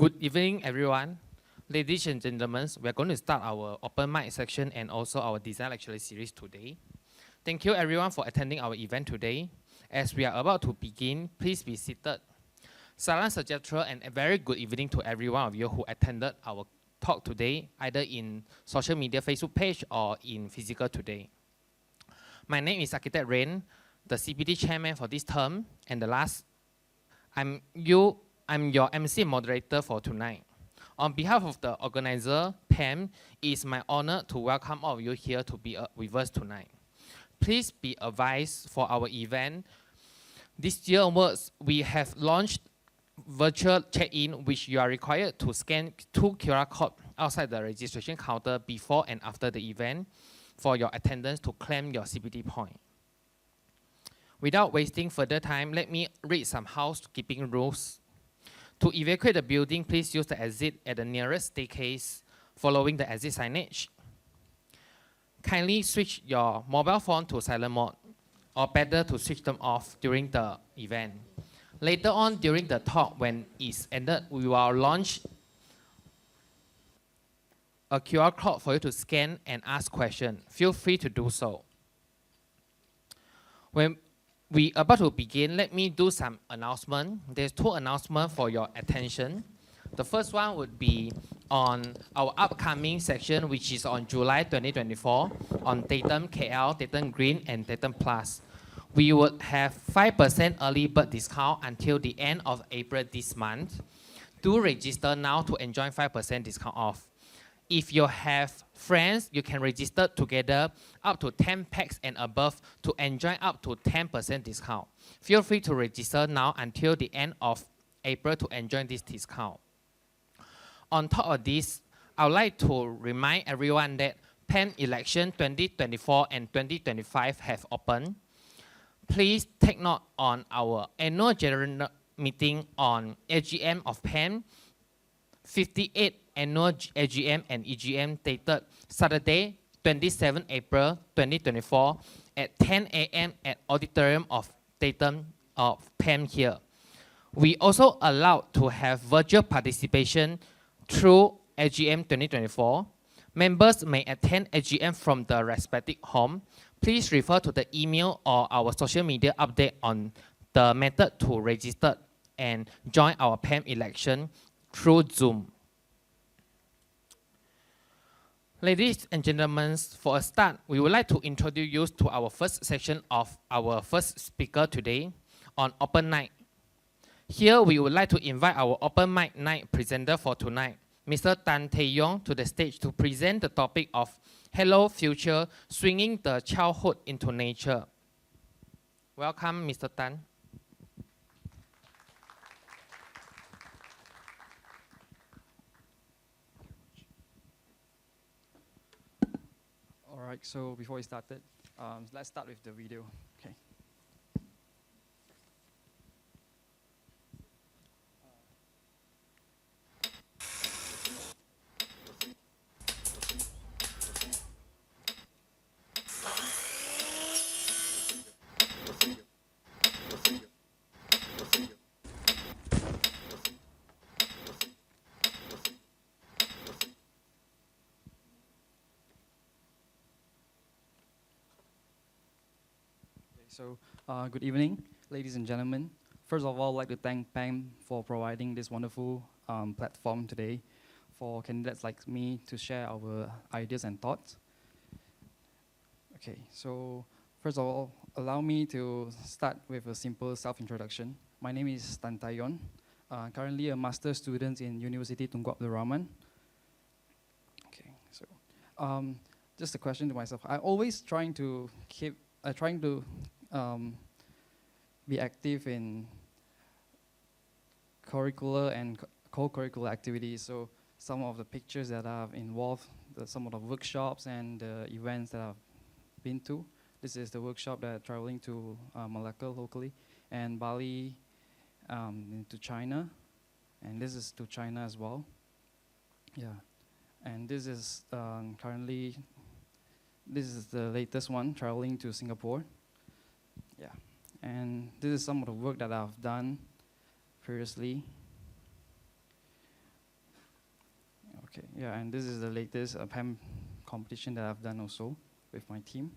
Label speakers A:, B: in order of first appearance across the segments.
A: Good evening, everyone. Ladies and gentlemen, we're going to start our open mic section and also our design lecture series today. Thank you everyone for attending our event today. As we are about to begin, please be seated. Salam sejahtera and a very good evening to every one of you who attended our talk today, either in social media Facebook page or in physical today. My name is Architect Rain, the CPD chairman for this term, and I'm your MC moderator for tonight. On behalf of the organizer, PAM, it is my honor to welcome all of you here to be with us tonight. Please be advised for our event. This year onwards, we have launched virtual check-in, which you are required to scan 2 QR codes outside the registration counter before and after the event for your attendance to claim your CPD point. Without wasting further time, let me read some housekeeping rules. To evacuate the building, please use the exit at the nearest staircase following the exit signage. Kindly switch your mobile phone to silent mode, or better to switch them off during the event. Later on during the talk, when it's ended, we will launch a QR code for you to scan and ask questions. Feel free to do so. When we are about to begin, let me do some announcements. There's 2 announcements for your attention. The first one would be on our upcoming section, which is on July 2024, on Tatum KL, Tatum Green, and Tatum Plus. We would have 5% early bird discount until the end of April this month. Do register now to enjoy 5% discount off. If you have friends, you can register together up to 10 packs and above to enjoy up to 10% discount. Feel free to register now until the end of April to enjoy this discount. On top of this, I would like to remind everyone that PAM election 2024 and 2025 have opened. Please take note on our annual general meeting on AGM of PAM, 58 annual AGM and EGM dated Saturday, 27 April 2024 at 10 a.m. at Auditorium of Tatum of PAM here. We also allowed to have virtual participation through AGM 2024. Members may attend AGM from the respective home. Please refer to the email or our social media update on the method to register and join our PAM election through Zoom. Ladies and gentlemen, for a start, we would like to introduce you to our first section of our first speaker today on Open Night. Here, we would like to invite our Open Mic Night presenter for tonight, Mr. Tan Tai Yon, to the stage to present the topic of Hello Future, Swinging the Childhood into Nature. Welcome, Mr. Tan.
B: All right, so before we started, let's start with the video. Okay. So, good evening, ladies and gentlemen. First of all, I'd like to thank PAM for providing this wonderful platform today for candidates like me to share our ideas and thoughts. Okay, so first of all, allow me to start with a simple self-introduction. My name is Tan Tai Yon, currently a master's student in University Tunku Abdul Rahman. Okay, so just a question to myself. I'm always trying to be active in curricular and co-curricular activities. So some of the pictures that I've involved, some of the workshops and the events that I've been to. This is the workshop that I'm traveling to Malacca locally, and Bali to China, and this is to China as well. Yeah, and this is this is the latest one, traveling to Singapore. Yeah, and this is some of the work that I've done previously. Okay, yeah, and this is the latest PAM competition that I've done also with my team.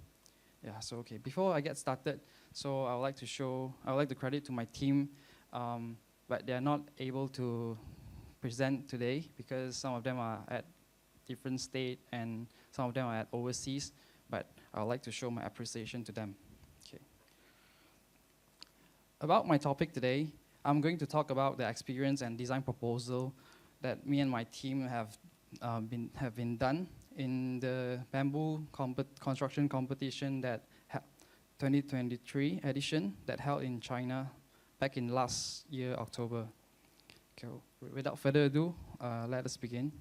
B: Yeah, so okay, before I get started, so I would like to credit to my team, but they are not able to present today because some of them are at different state and some of them are at overseas, but I would like to show my appreciation to them. Okay. About my topic today, I'm going to talk about the experience and design proposal that me and my team have been done in the bamboo construction competition that 2023 edition that held in China back in last year October. Okay, without further ado, let us begin.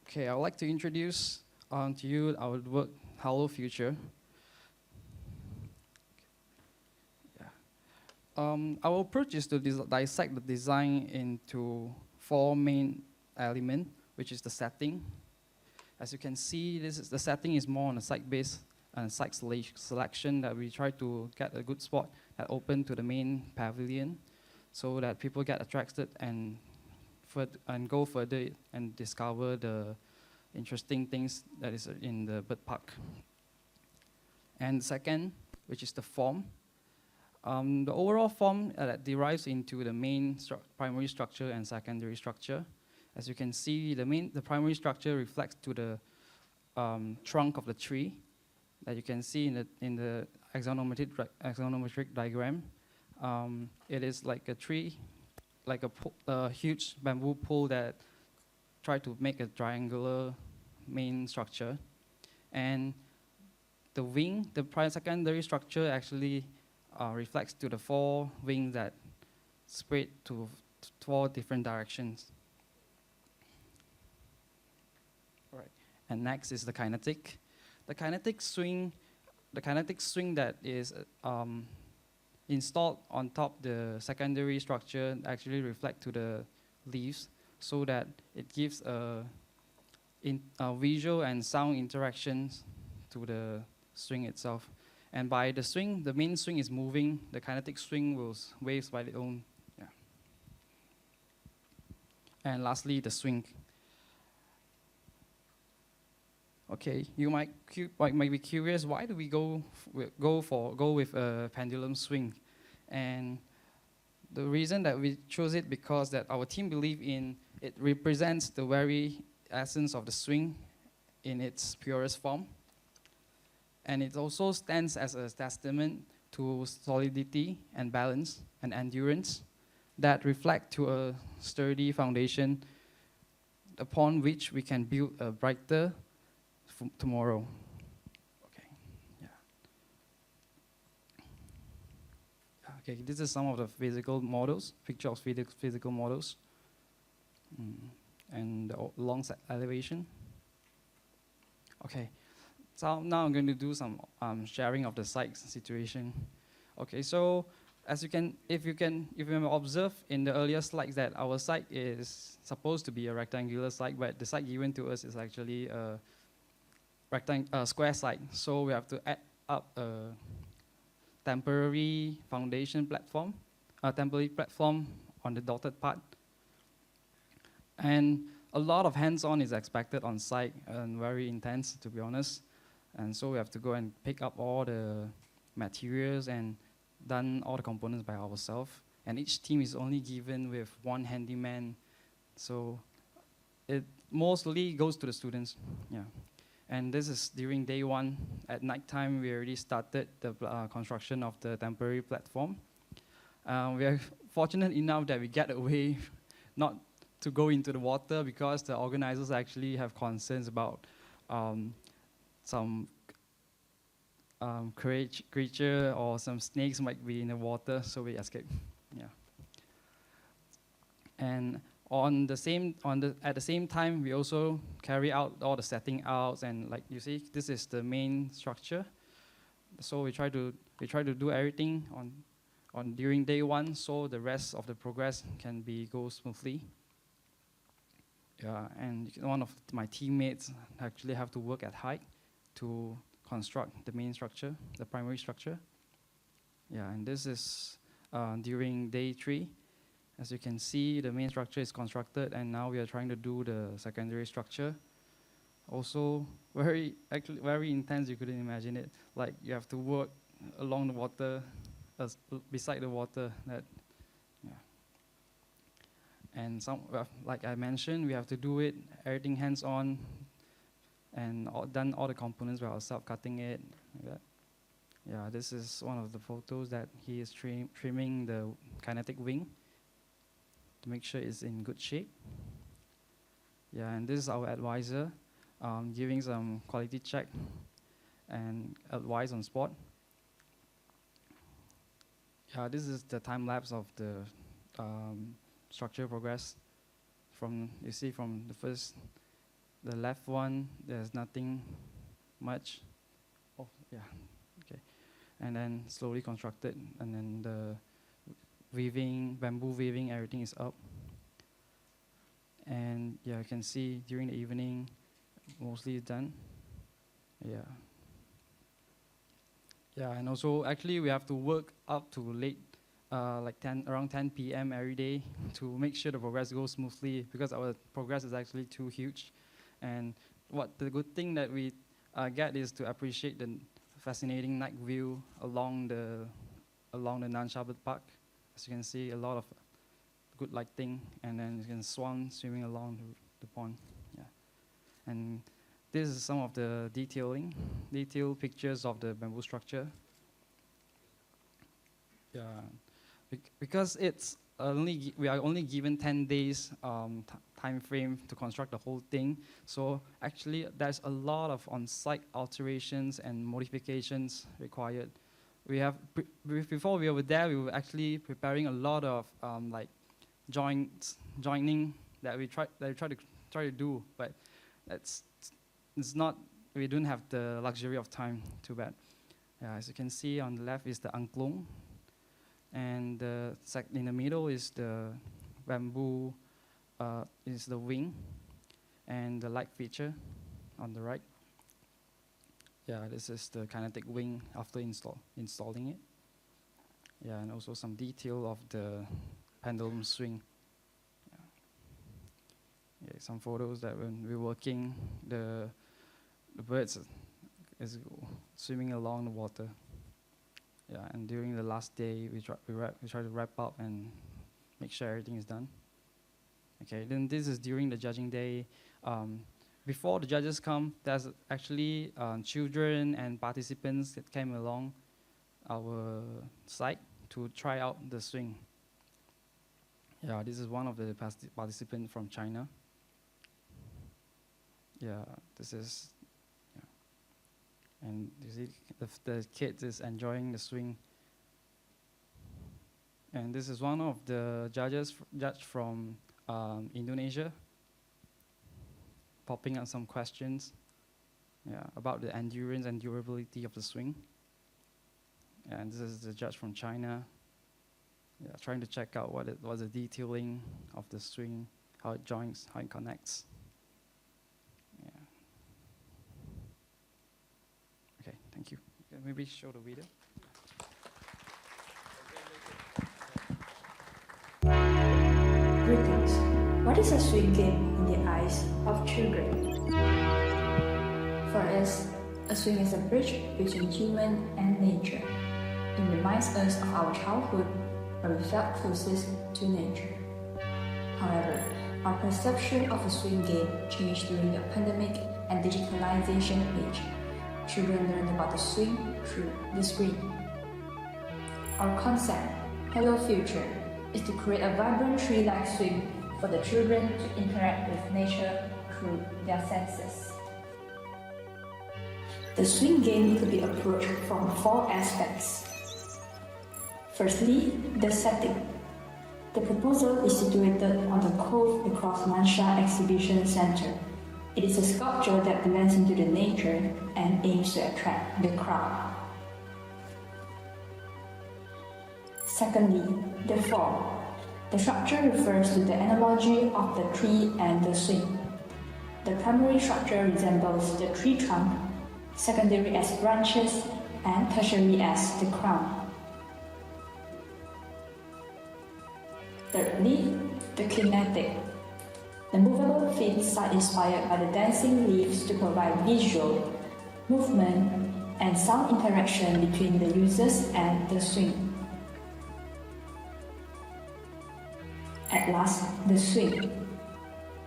B: Okay, I would like to introduce to you our work, Hello Future. Our approach is to dissect the design into 4 main elements, which is the setting. As you can see, the setting is more on a site-based and site selection that we try to get a good spot that open to the main pavilion so that people get attracted and go further and discover the interesting things that is in the bird park. And second, which is the form. The overall form that derives into the main primary structure and secondary structure. As you can see, the primary structure reflects to the trunk of the tree that you can see in the axonometric diagram. It is like a tree, like a huge bamboo pole that try to make a triangular main structure. And the wing, the secondary structure actually reflects to the 4 wings that spread to 4 different directions. All right. And next is the kinetic. The kinetic swing that is installed on top the secondary structure actually reflect to the leaves so that it gives a visual and sound interactions to the swing itself. And by the swing, the main swing is moving, the kinetic swing will waves by its own. Yeah. And lastly, the swing. Okay, you might be curious, why do we go with a pendulum swing? And the reason that we chose it because that our team believe in it represents the very essence of the swing in its purest form. And it also stands as a testament to solidity and balance and endurance that reflect to a sturdy foundation upon which we can build a brighter tomorrow. Okay, yeah. Okay, this is some of the physical models, picture of physical models, and the long elevation. Okay. So now I'm going to do some sharing of the site situation. Okay, so as if you observe in the earlier slides that our site is supposed to be a rectangular site, but the site given to us is actually a square site. So we have to add up a temporary foundation platform, a temporary platform on the dotted part. And a lot of hands-on is expected on site and very intense, to be honest. And so we have to go and pick up all the materials and done all the components by ourselves. And each team is only given with 1 handyman. So it mostly goes to the students. Yeah. And this is during day 1. At night time, we already started the construction of the temporary platform. We are fortunate enough that we get away not to go into the water because the organizers actually have concerns about some creature or some snakes might be in the water, so we escape. Yeah. And at the same time, we also carry out all the setting outs, and like you see, this is the main structure. So we try to do everything on during day 1, so the rest of the progress can go smoothly. Yeah, and one of my teammates actually have to work at height to construct the main structure, the primary structure. Yeah, and this is during day 3. As you can see, the main structure is constructed, and now we are trying to do the secondary structure. Also, very intense. You couldn't imagine it. Like you have to work along the water, beside the water. And like I mentioned, we have to do it everything hands-on, and done all the components by ourselves, cutting it. Like that. Yeah, this is one of the photos that he is trimming the kinetic wing to make sure it's in good shape. Yeah, and this is our advisor giving some quality check and advice on spot. Yeah, this is the time lapse of the structure progress. You see from the left one, there's nothing much. Oh, yeah, okay. And then slowly constructed, and then the bamboo weaving, everything is up. And yeah, you can see during the evening, mostly done. Yeah. Yeah, and also actually we have to work up to late, around 10 p.m. every day to make sure the progress goes smoothly, because our progress is actually too huge. And the good thing that we get is to appreciate the fascinating night view along the Nan-Shabbat Park. As you can see, a lot of good lighting, and then you can swan swimming along the pond. Yeah, and this is some of the detailed pictures of the bamboo structure. Yeah, because we are only given 10 days time frame to construct the whole thing. So actually, there's a lot of on-site alterations and modifications required. Before we were there, we were actually preparing a lot of joining that we try to do, but we don't have the luxury of time. Too bad. Yeah, as you can see on the left is the angklung, and in the middle is the bamboo, is the wing, and the light feature on the right. Yeah, this is the kinetic wing after installing it. Yeah, and also some detail of the pendulum swing. Yeah, some photos that when we're working, the birds is swimming along the water. Yeah, and during the last day, we try to wrap up and make sure everything is done. Okay, then this is during the judging day. Before the judges come, there's actually children and participants that came along our site to try out the swing. Yeah, this is one of the participants from China. Yeah, this is, yeah. And you see the kids is enjoying the swing. And this is one of the judge from Indonesia, popping up some questions, about the endurance and durability of the swing. And this is the judge from China, trying to check out what was the detailing of the swing, how it joins, how it connects. Okay, thank you. Maybe show the video.
C: Greetings. What is a swing game in the eyes of children? For us, a swing is a bridge between human and nature. It reminds us of our childhood, where we felt closest to nature. However, our perception of a swing game changed during the pandemic and digitalization age. Children learn about the swing through the screen. Our concept, Hello Future, is to create a vibrant tree-like swing for the children to interact with nature through their senses. The swing game could be approached from 4 aspects. Firstly, the setting. The proposal is situated on the cove across Mansha Exhibition Center. It is a sculpture that blends into the nature and aims to attract the crowd. Secondly, the form. The structure refers to the analogy of the tree and the swing. The primary structure resembles the tree trunk, secondary as branches, and tertiary as the crown. Thirdly, the kinetic. The movable feet are inspired by the dancing leaves to provide visual, movement, and sound interaction between the users and the swing. At last, the swing.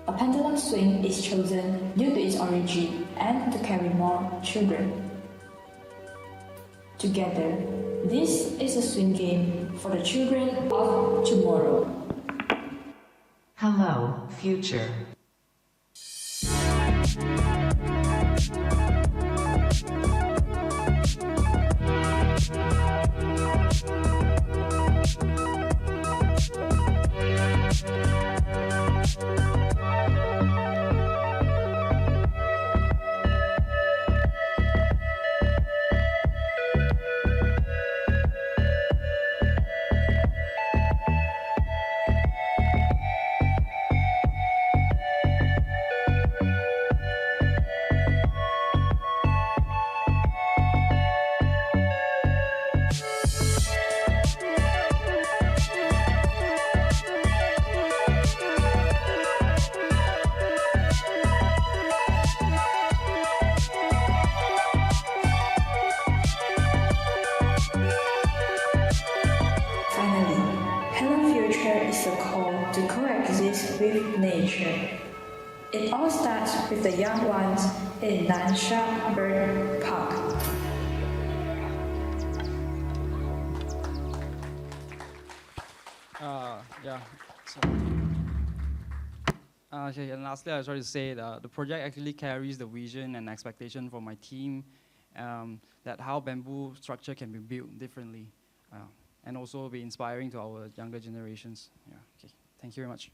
C: A pendulum swing is chosen due to its origin and to carry more children. Together, this is a swing game for the children of tomorrow.
D: Hello, future.
C: With nature. It all starts with the young ones in Nansha Bird Park.
B: Yeah. So, okay, and lastly, I was trying to say that the project actually carries the vision and expectation from my team that how bamboo structure can be built differently and also be inspiring to our younger generations. Yeah. Okay. Thank you very much.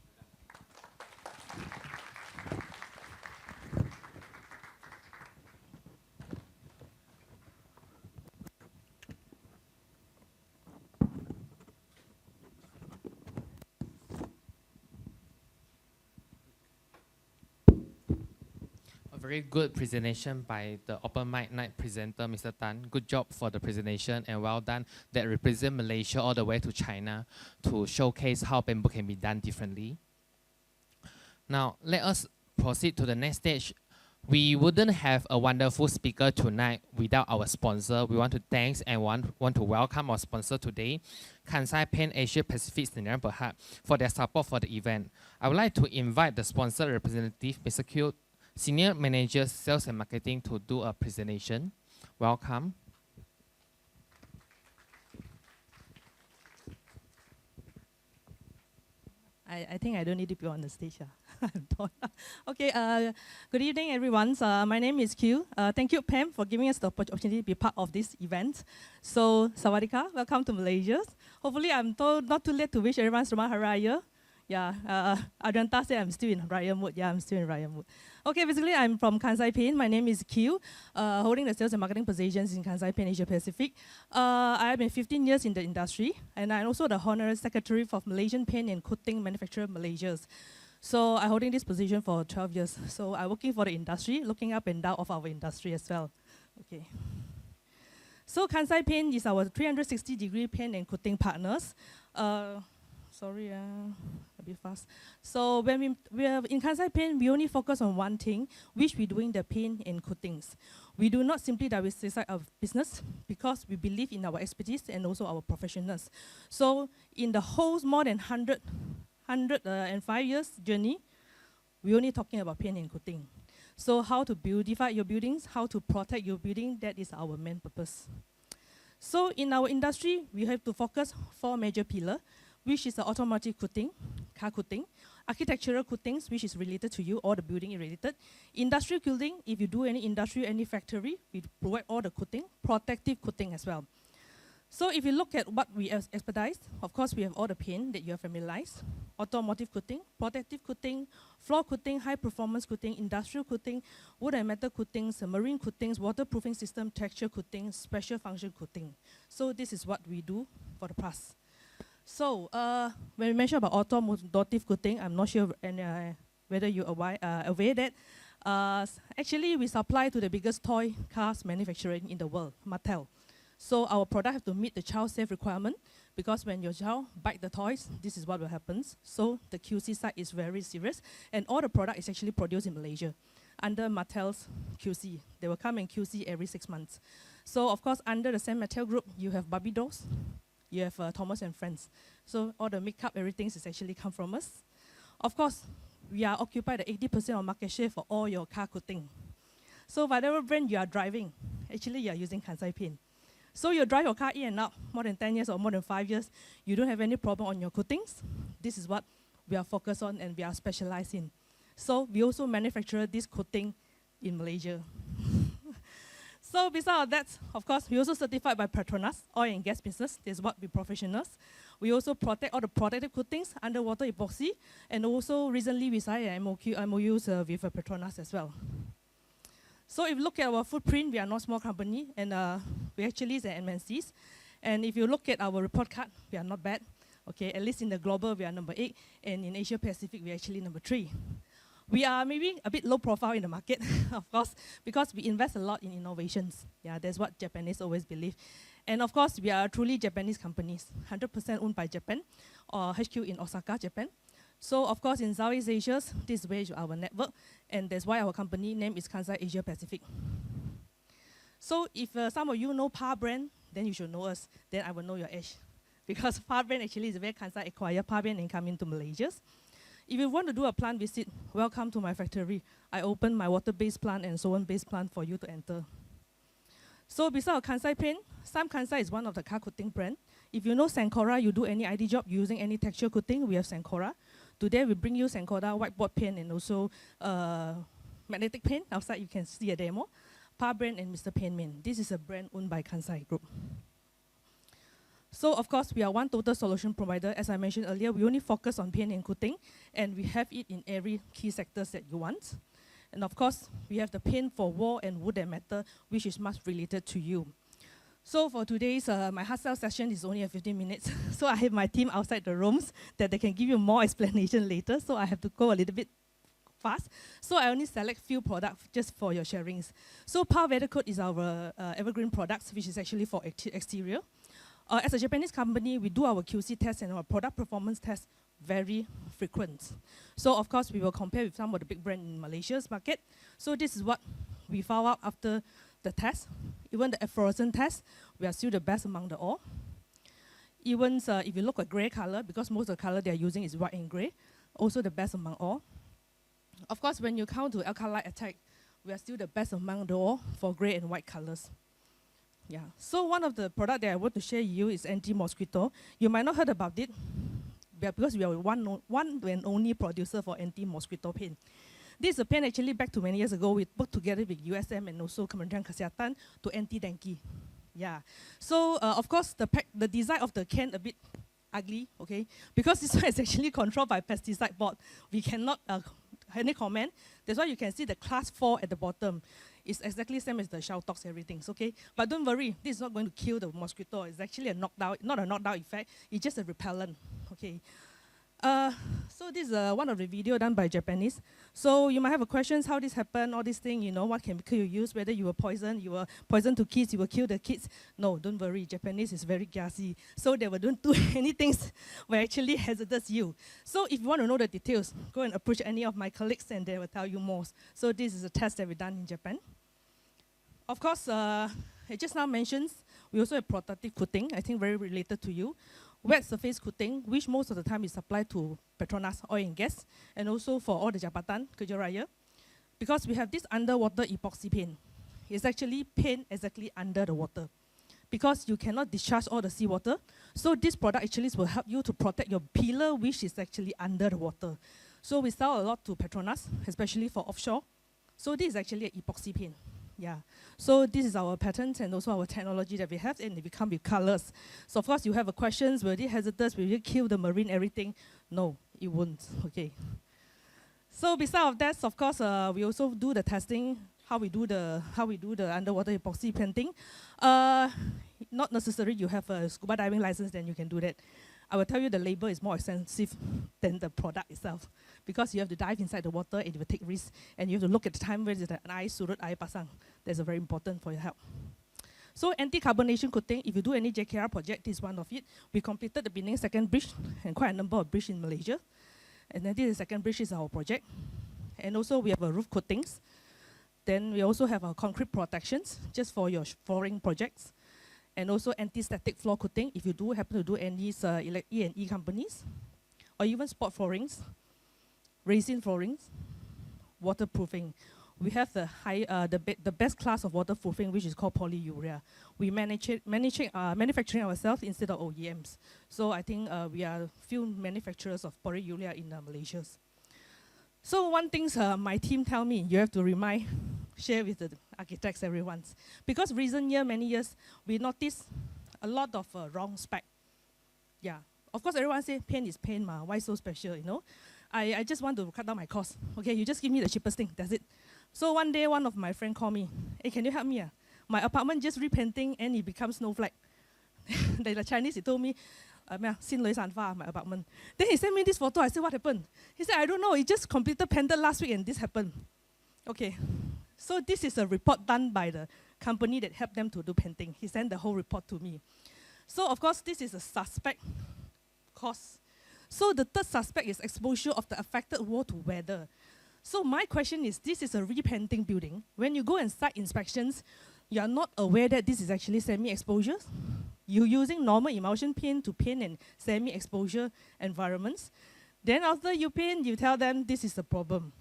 A: A very good presentation by the open mic night presenter, Mr. Tan. Good job for the presentation and well done that represent Malaysia all the way to China to showcase how bamboo can be done differently. Now, let us proceed to the next stage. We wouldn't have a wonderful speaker tonight without our sponsor. We want to thank and want to welcome our sponsor today, Kansai Paint Asia Pacific Sdn Bhd, for their support for the event. I would like to invite the sponsor representative, Mr. Q, Senior Manager, Sales and Marketing, to do a presentation. Welcome.
E: I think I don't need to be on the stage. Okay, good evening, everyone. My name is Q. Thank you, Pam, for giving us the opportunity to be part of this event. So, Sawadika, welcome to Malaysia. Hopefully, I'm not too late to wish everyone Selamat Hari Raya. Yeah, Adrianta said I'm still in Raya mood. Yeah, I'm still in Raya mood. Okay, basically, I'm from Kansai Paint. My name is Q, holding the sales and marketing positions in Kansai Paint Asia Pacific. I have been 15 years in the industry, and I'm also the Honorary Secretary of Malaysian Paint and Coating Manufacturer Malaysia. So I'm holding this position for 12 years. So I'm working for the industry, looking up and down of our industry as well. Okay. So Kansai Paint is our 360-degree paint and coating partners. Sorry, a bit fast. So when we are in Kansai Paint, we only focus on one thing, which we're doing the paint and coatings. We do not simply diversify our business because we believe in our expertise and also our professionals. So in the whole more than 105 years journey, we're only talking about paint and coating. So how to beautify your buildings, how to protect your building, that is our main purpose. So in our industry, we have to focus 4 major pillars, which is the automotive coating, car coating, architectural coatings, which is related to you, all the building is related, industrial coating, if you do any industry, any factory, we provide all the coating, protective coating as well. So if you look at what we expertise, of course we have all the paint that you are familiarized, automotive coating, protective coating, floor coating, high performance coating, industrial coating, wood and metal coatings, marine coatings, waterproofing system, texture coating, special function coating. So this is what we do for the past. So when we mention about automotive coating, I'm not sure whether you're aware that actually we supply to the biggest toy cars manufacturer in the world, Mattel. So our product have to meet the child safe requirement, because when your child bite the toys, this is what will happen. So the QC side is very serious, and all the product is actually produced in Malaysia under Mattel's QC. They will come and QC every 6 months. So of course, under the same Mattel group, you have Barbie dolls, you have Thomas and Friends. So all the makeup, everything is actually come from us. Of course, we are occupied at 80% of market share for all your car coating. So whatever brand you are driving, actually you are using Kansai paint. So you drive your car in and out more than 10 years or more than 5 years, you don't have any problem on your coatings. This is what we are focused on and we are specialized in. So we also manufacture this coating in Malaysia. So besides that, of course, we also certified by Petronas, oil and gas business. This is what we professionals. We also protect all the protective coatings, underwater epoxy, and also recently we signed an MOUs with Petronas as well. So if you look at our footprint, we are not a small company, and we actually is an MNCs. And if you look at our report card, we are not bad. Okay, at least in the global, we are number 8, and in Asia Pacific, we are actually number 3. We are maybe a bit low profile in the market, of course, because we invest a lot in innovations. Yeah, that's what Japanese always believe. And of course, we are truly Japanese companies, 100% owned by Japan, or HQ in Osaka, Japan. So of course, in Southeast Asia, this is where our network, and that's why our company name is Kansai Asia Pacific. So if some of you know PAR brand, then you should know us. Then I will know your age. Because PAR brand actually is where Kansai acquired PAR brand and come into Malaysia. If you want to do a plant visit, welcome to my factory. I open my water-based plant and solvent-based plant for you to enter. So besides Kansai paint, Sam Kansai is one of the car coating brand. If you know Sankora, you do any ID job using any texture coating, we have Sankora. Today we bring you Sankora whiteboard paint and also magnetic paint. Outside you can see a demo. PAR brand and Mr. Paintman. This is a brand owned by Kansai Group. So of course, we are one total solution provider. As I mentioned earlier, we only focus on paint and coating, and we have it in every key sectors that you want. And of course, we have the paint for wall and wood and metal, which is much related to you. So for today's, my hard sell session is only 15 minutes. So I have my team outside the rooms that they can give you more explanation later. So I have to go a little bit fast. So I only select few products just for your sharings. So PAR Weathercoat is our evergreen products, which is actually for exterior. As a Japanese company, we do our QC tests and our product performance tests very frequent. So of course, we will compare with some of the big brands in Malaysia's market. So this is what we found out after the test. Even the fluorescent test, we are still the best among the all. Even if you look at gray color, because most of the color they are using is white and gray, also the best among all. Of course, when you count to alkali attack, we are still the best among the all for gray and white colors. Yeah. So one of the products that I want to share with you is anti-mosquito. You might not heard about it, because we are one and only producer for anti-mosquito paint. This is a paint actually back to many years ago. We worked together with USM and also Kementerian Kesihatan to anti-dengue. Yeah. So of course the design of the can a bit ugly, okay? Because this one is actually controlled by pesticide board. We cannot any comment. That's why you can see the class 4 at the bottom. It's exactly the same as the Shelltox, everything, okay? But don't worry, this is not going to kill the mosquito. It's actually a knockdown, not a knockdown effect. It's just a repellent, okay? So this is one of the video done by Japanese. So you might have a questions how this happened, all these things, you know, what chemical you use, whether you were poison to kids, you will kill the kids. No, don't worry, Japanese is very gassy. So they will don't do anything where actually hazardous you. So if you want to know the details, go and approach any of my colleagues and they will tell you more. So this is a test that we done in Japan. Of course, I just now mentioned, we also have protective coating, I think very related to you. Wet surface coating, which most of the time is supplied to Petronas oil and gas, and also for all the Jabatan, Kerja Raya. Because we have this underwater epoxy paint. It's actually paint exactly under the water. Because you cannot discharge all the seawater, so this product actually will help you to protect your pillar, which is actually under the water. So we sell a lot to Petronas, especially for offshore. So this is actually an epoxy paint. Yeah. So this is our patent and also our technology that we have, and it come with colors. So of course you have a questions, will it hazardous, will it kill the marine, everything? No, it won't, okay. So besides of that, of course, we also do the testing, how we do the underwater epoxy painting. Not necessary you have a scuba diving license, then you can do that. I will tell you the labor is more expensive than the product itself, because you have to dive inside the water and you will take risks, and you have to look at the time where there's an ice, surut, air pasang. That's very important for your help. So anti-carbonation coating, if you do any JKR project, this is one of it. We completed the Penang second bridge and quite a number of bridges in Malaysia. And then this is the second bridge is our project. And also we have a roof coatings. Then we also have our concrete protections just for your flooring projects. And also anti-static floor coating if you do happen to do any E&E companies. Or even sport floorings, resin floorings, waterproofing. We have the best class of waterproofing, which is called polyurea. We manufacturing ourselves instead of OEMs. So I think we are few manufacturers of polyurea in Malaysia. So one thing my team tell me, you have to share with the architects, everyone. Because many years, we noticed a lot of wrong spec. Yeah, of course everyone say paint is paint, why so special, you know? I just want to cut down my cost. Okay, you just give me the cheapest thing, that's it. So one day, one of my friends called me, hey, can you help me? My apartment just repainting and it becomes snowflake. The Chinese, he told me, my apartment. Then he sent me this photo, I said, what happened? He said, I don't know, it just completed painted last week and this happened. Okay, so this is a report done by the company that helped them to do painting. He sent the whole report to me. So of course, this is a suspect cause. So the third suspect is exposure of the affected wall to weather. So my question is, this is a repainting building. When you go and site inspections, you are not aware that this is actually semi-exposure. You're using normal emulsion paint to paint in semi-exposure environments. Then after you paint, you tell them this is the problem.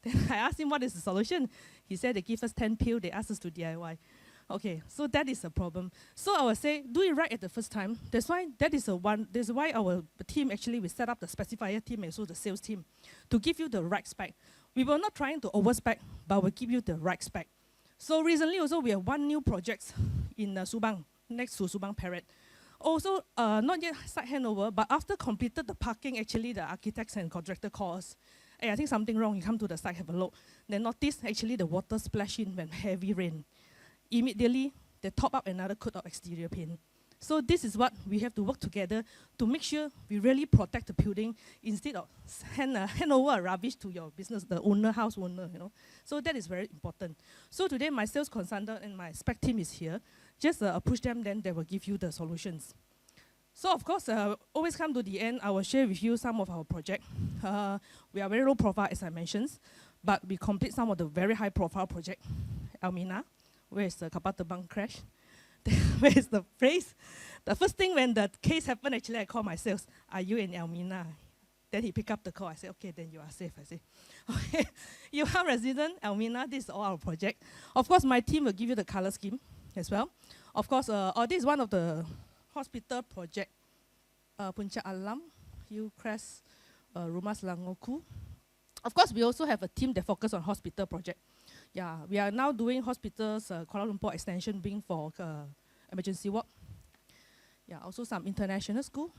E: Then I asked him what is the solution. He said they give us 10 pills, they asked us to DIY. Okay, so that is a problem. So I would say, do it right at the first time. That's why our team actually, we set up the specifier team and also the sales team to give you the right spec. We were not trying to overspec, but we'll give you the right spec. So recently also, we have one new project in Subang, next to Subang Parrot. Also, not yet site handover, but after completed the parking, actually the architects and contractor call us. Hey, I think something wrong, you come to the site, have a look. Then notice actually the water splash in when heavy rain. Immediately, they top up another coat of exterior paint. So this is what we have to work together to make sure we really protect the building instead of hand over rubbish to your business, the owner, house owner, you know. So that is very important. So today, my sales consultant and my spec team is here. Just approach them, then they will give you the solutions. So of course, always come to the end, I will share with you some of our project. We are very low profile, as I mentioned, but we complete some of the very high profile project. Almina. Where is the kapal terbang crash? Where is the place? The first thing when the case happened, actually, I called my sales. Are you in Almina? Then he picked up the call. I said, okay, then you are safe. I said, okay, you are resident, Almina, this is all our project. Of course, my team will give you the color scheme as well. Of course, this is one of the hospital project. Puncak Alam, Hillcrest, Rumah Selangorku. Of course, we also have a team that focuses on hospital project. Yeah, we are now doing hospitals, Kuala Lumpur extension being for emergency ward. Yeah, also some international school.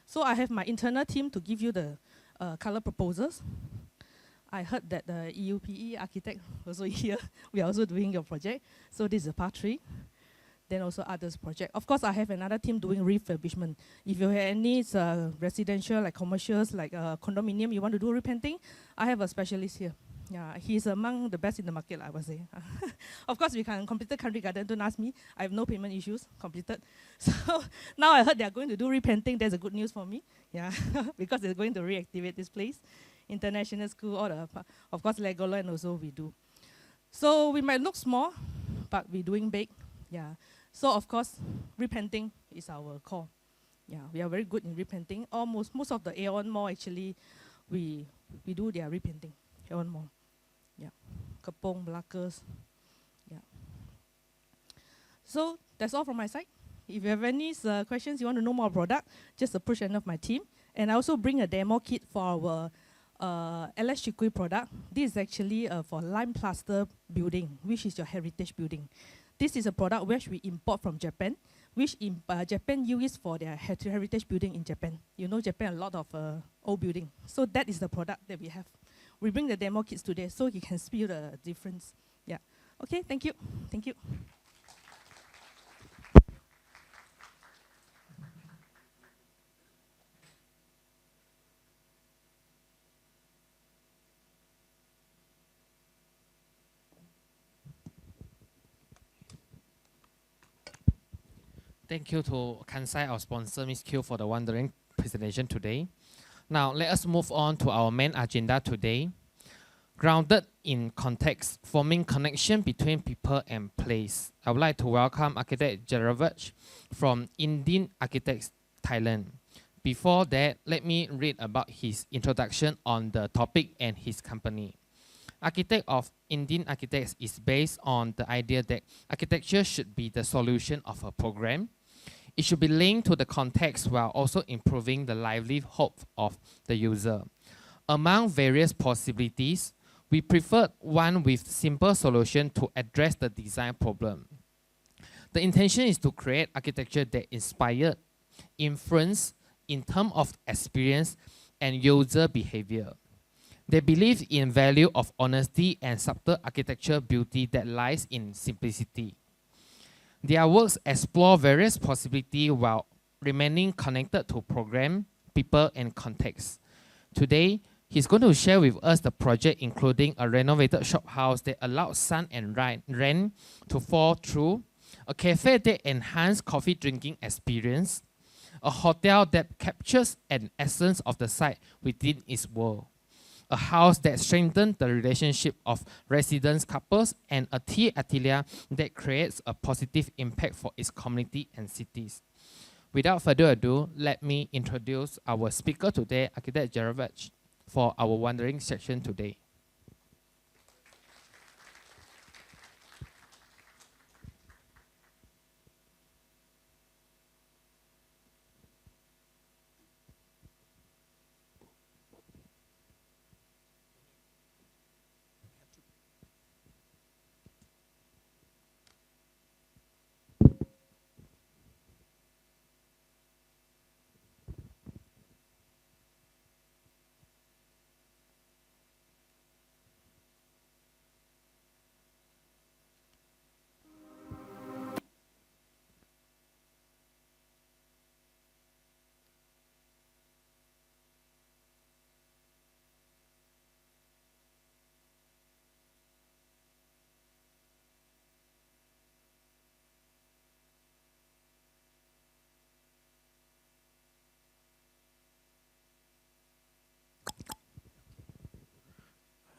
E: So I have my internal team to give you the color proposals. I heard that the EUPE architect also here. We are also doing your project. So this is part 3. Then also others project. Of course, I have another team doing refurbishment. If you have any residential, like commercials, like condominium, you want to do repainting, I have a specialist here. Yeah, he's among the best in the market, I would say. Of course, we can complete the country garden. Don't ask me. I have no payment issues. Completed. So now I heard they are going to do repainting. That's a good news for me. Yeah, because they're going to reactivate this place. International school, all the, of course, Legoland also we do. So we might look small, but we're doing big. Yeah. So of course, repainting is our core. Yeah, we are very good in repainting. Almost most of the Aeon Mall actually, we do their repainting. Aeon Mall. Yeah. Kepong, Blackers. Yeah. So that's all from my side. If you have any questions, you want to know more product, just approach any of my team. And I also bring a demo kit for our LS Chikui product. This is actually for lime plaster building, which is your heritage building. This is a product which we import from Japan, which Japan use for their heritage building in Japan. You know Japan, a lot of old building. So that is the product that we have. We bring the demo kits today so you can feel the difference. Yeah. Okay, thank you. Thank you.
A: Thank you to Kansai, our sponsor, Ms. Q, for the wondering presentation today. Now, let us move on to our main agenda today. Grounded in context, forming connection between people and place. I would like to welcome architect Ar.Jeravej from IDIN Architects, Thailand. Before that, let me read about his introduction on the topic and his company. Architect of IDIN Architects is based on the idea that architecture should be the solution of a program. It should be linked to the context while also improving the livelihood of the user. Among various possibilities, we preferred one with simple solution to address the design problem. The intention is to create architecture that inspires, influence in terms of experience and user behavior. They believe in value of honesty and subtle architecture beauty that lies in simplicity. Their works explore various possibilities while remaining connected to program, people, and context. Today, he's going to share with us the project including a renovated shop house that allows sun and rain to fall through, a cafe that enhances coffee drinking experience, a hotel that captures an essence of the site within its world, a house that strengthens the relationship of residents, couples, and a tea atelier that creates a positive impact for its community and cities. Without further ado, let me introduce our speaker today, architect Ar.Jeravej, for our wondering section today.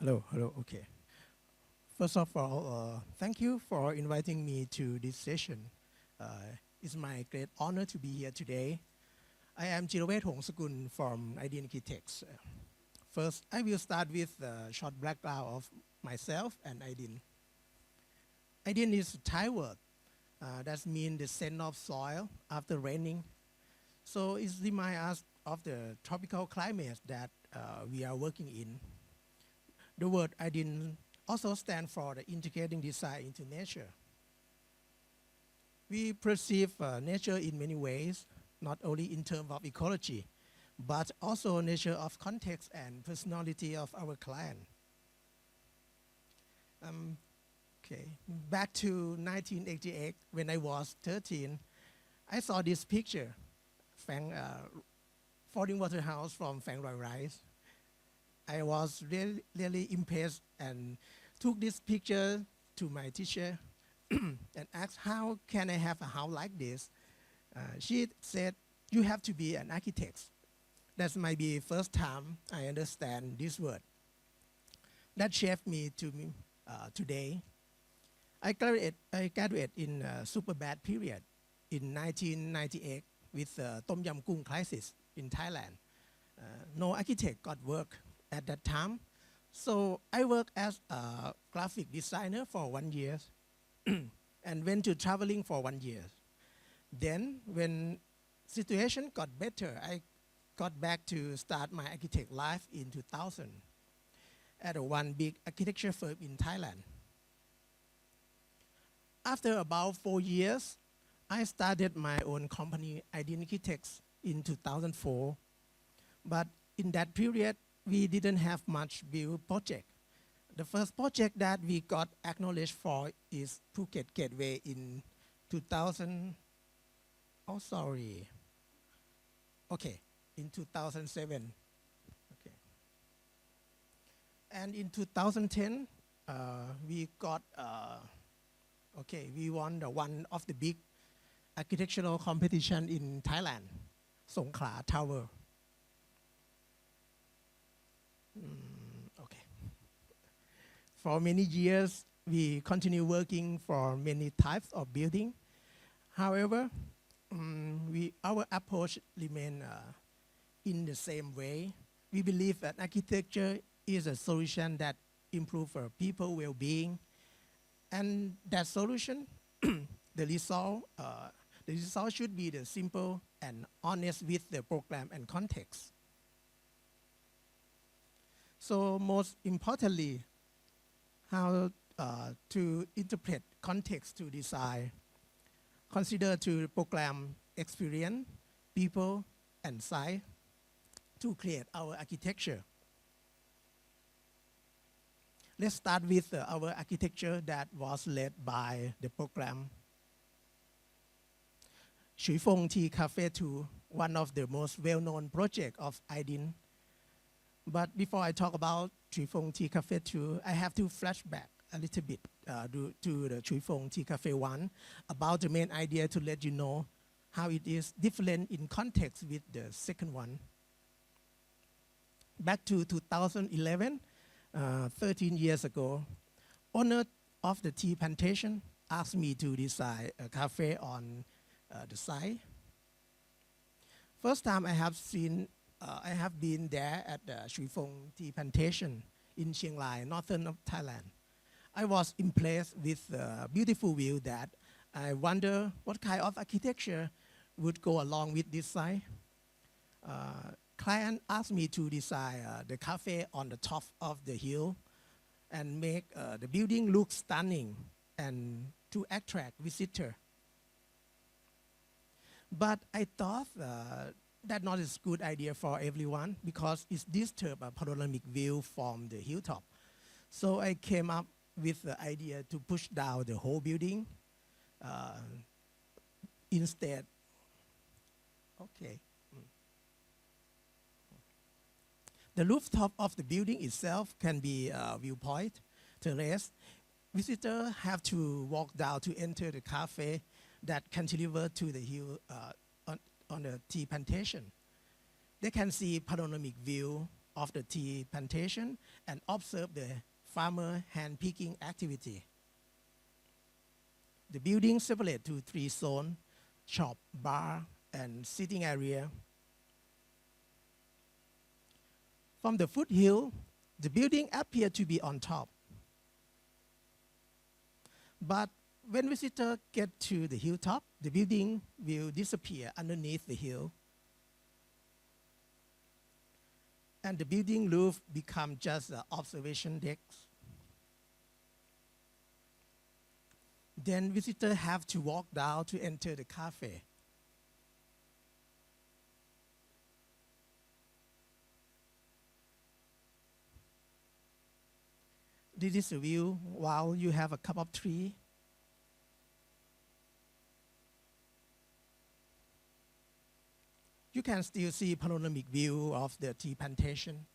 D: Hello, okay. First of all, thank you for inviting me to this session. It's my great honor to be here today. I am Ar.Jeravej Hongsakul from IDIN Architects. First, I will start with a short background of myself and IDIN. IDIN is a Thai word. That means the scent of soil after raining. So it reminds us of the tropical climate that we are working in. The word IDIN also stands for the integrating design into nature. We perceive nature in many ways, not only in terms of ecology, but also nature of context and personality of our client. Okay, back to 1988, when I was 13, I saw this picture, falling water house from Phang Roi Rice. I was really impressed and took this picture to my teacher and asked, how can I have a house like this? She said, you have to be an architect. That might be the first time I understand this word. That shaped me to today. I graduated in a super bad period in 1998 with the Tom Yam Kung crisis in Thailand. No architect got work at that time. So I worked as a graphic designer for 1 year and went to traveling for 1 year. Then when situation got better, I got back to start my architect life in 2000 at one big architecture firm in Thailand. After about 4 years, I started my own company, IDIN Architects, in 2004. But in that period, we didn't have much build project. The first project that we got acknowledged for is Phuket Gateway in 2000. Oh, sorry. Okay, in 2007. Okay. And in 2010, we got, we won one of the big architectural competition in Thailand, Songkhla Tower. Okay. For many years, we continue working for many types of building. However, our approach remains in the same way. We believe that architecture is a solution that improves people well-being, and that solution, the result should be the simple and honest with the program and context. So most importantly, how to interpret context to design. Consider to program experience, people, and site to create our architecture. Let's start with our architecture that was led by the program. Shui Fong Tea Cafe 2, one of the most well-known projects of IDIN. But before I talk about Shui Fong Tea Cafe 2, I have to flashback a little bit to the Shui Fong Tea Cafe 1 about the main idea to let you know how it is different in context with the second one. Back to 2011, 13 years ago, owner of the tea plantation asked me to design a cafe on the site. First time I have been there at the Shui Fong Tea Plantation in Chiang Rai, northern of Thailand. I was impressed with the beautiful view that I wonder what kind of architecture would go along with this site. Client asked me to design the cafe on the top of the hill and make the building look stunning and to attract visitors. But I thought that not is a good idea for everyone because it disturbs a panoramic view from the hilltop. So I came up with the idea to push down the whole building. Instead, okay. The rooftop of the building itself can be a viewpoint, terrace. Visitors have to walk down to enter the cafe that cantilever to the hill on the tea plantation. They can see panoramic view of the tea plantation and observe the farmer hand-picking activity. The building separated to 3 zones, shop, bar, and sitting area. From the foothill, the building appeared to be on top. But when visitors get to the hilltop, the building will disappear underneath the hill. And the building roof becomes just an observation deck. Then visitors have to walk down to enter the cafe. This is a view while you have a cup of tea. You can still see panoramic view of the tea plantation.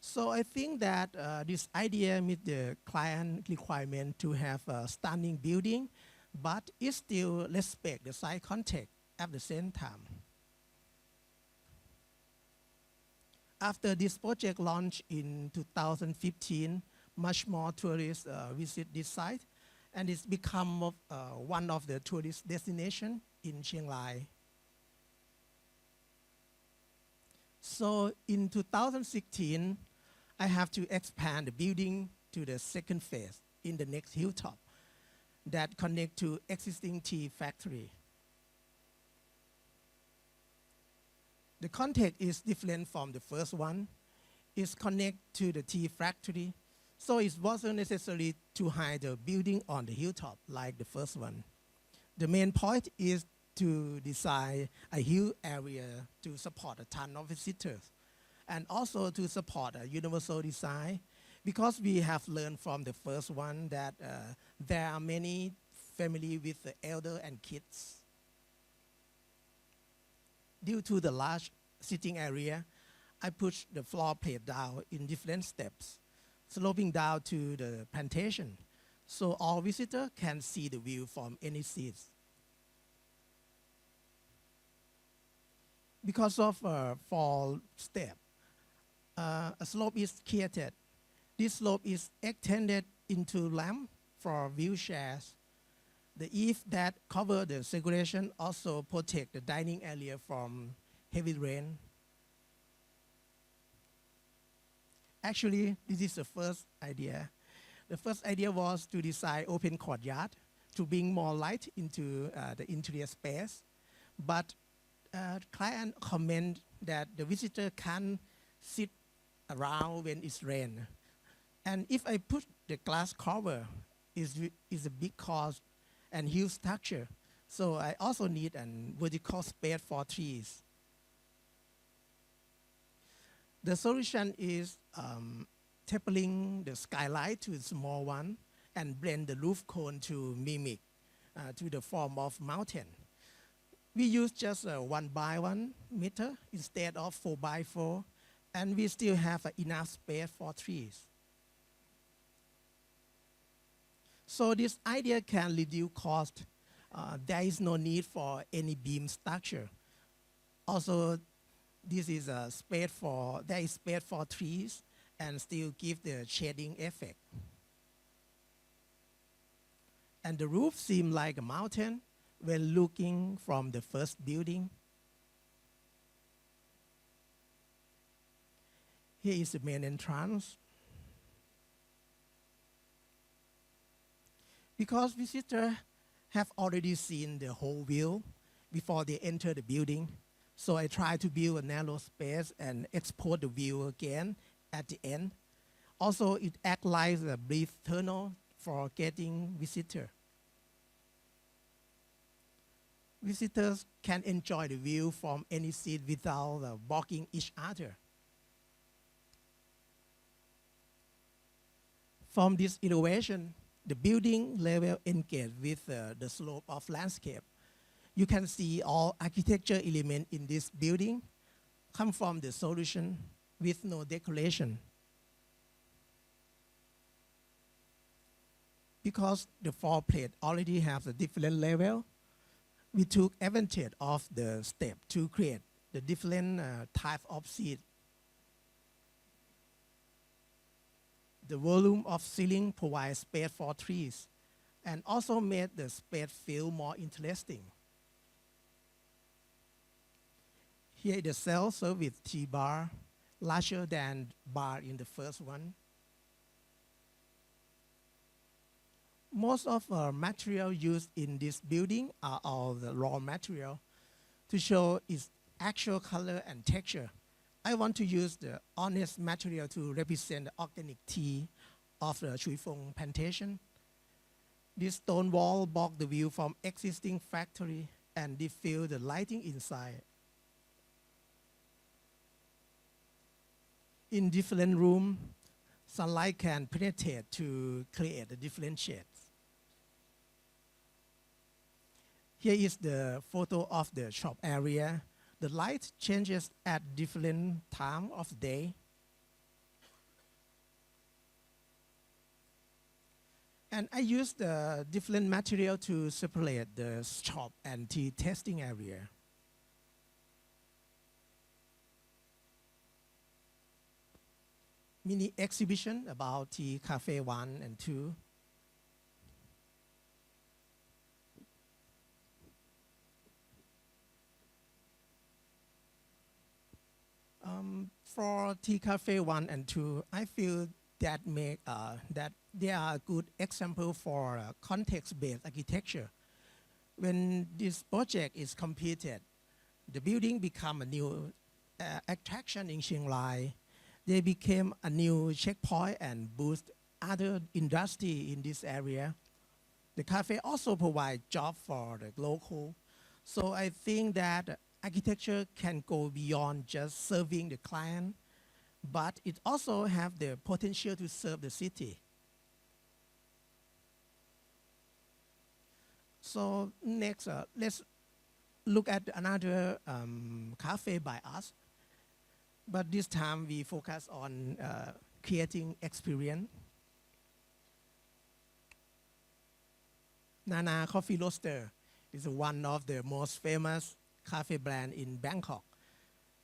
D: So I think that this idea meets the client requirement to have a stunning building, but it still respect the site context at the same time. After this project launched in 2015, much more tourists visit this site, and it's become one of the tourist destinations in Chiang Rai. So in 2016, I have to expand the building to the second phase in the next hilltop that connect to existing tea factory. The context is different from the first one. It's connected to the tea factory, so it wasn't necessary to hide the building on the hilltop like the first one. The main point is to design a hill area to support a ton of visitors, and also to support a universal design, because we have learned from the first one that there are many families with the elder and kids. Due to the large sitting area, I pushed the floor plate down in different steps, sloping down to the plantation. so all visitors can see the view from any seats. Because of a fall step, a slope is created. This slope is extended into lamp for wheelchairs. The eave that cover the circulation also protect the dining area from heavy rain. Actually, this is the first idea. The first idea was to design open courtyard to bring more light into the interior space. But client comment that the visitor can't sit around when it's rain. And if I put the glass cover, is a big cost and huge structure. So I also need a vertical space for trees. The solution is tapering the skylight to a small one and blend the roof cone to mimic to the form of mountain. We use just 1 by 1 meter instead of 4 by 4, and we still have enough space for trees. So this idea can reduce cost. There is no need for any beam structure. Also, this is a space for, there is space for trees and still give the shading effect. And the roof seems like a mountain when looking from the first building. Here is the main entrance. Because visitors have already seen the whole view before they enter the building, so I try to build a narrow space and export the view again at the end. Also, it acts like a brief tunnel for getting visitors. Visitors can enjoy the view from any seat without blocking each other. From this elevation, the building level engage with the slope of landscape. You can see all architecture elements in this building come from the solution with no decoration. Because the floor plate already have a different level, we took advantage of the step to create the different type of seat. The volume of ceiling provides space for trees and also made the space feel more interesting. Here is the self-service tea bar, larger than bar in the first one. Most of our material used in this building are all the raw material to show its actual color and texture. I want to use the honest material to represent the organic tea of the Chui Fong plantation. This stone wall block the view from existing factory and diffuse the lighting inside. In different rooms, sunlight can penetrate to create the different shades. Here is the photo of the shop area. The light changes at different time of day. And I use the different material to separate the shop and tea testing area. Mini exhibition about tea cafe 1 and 2. For tea cafe 1 and 2, I feel that they are a good example for context-based architecture. When this project is completed, the building become a new attraction in Chiang Rai. They became a new checkpoint and boost other industry in this area. The cafe also provides jobs for the local. So I think that architecture can go beyond just serving the client, but it also has the potential to serve the city. So next, let's look at another cafe by us. But this time we focus on creating experience. Nana Coffee Roaster is one of the most famous cafe brand in Bangkok.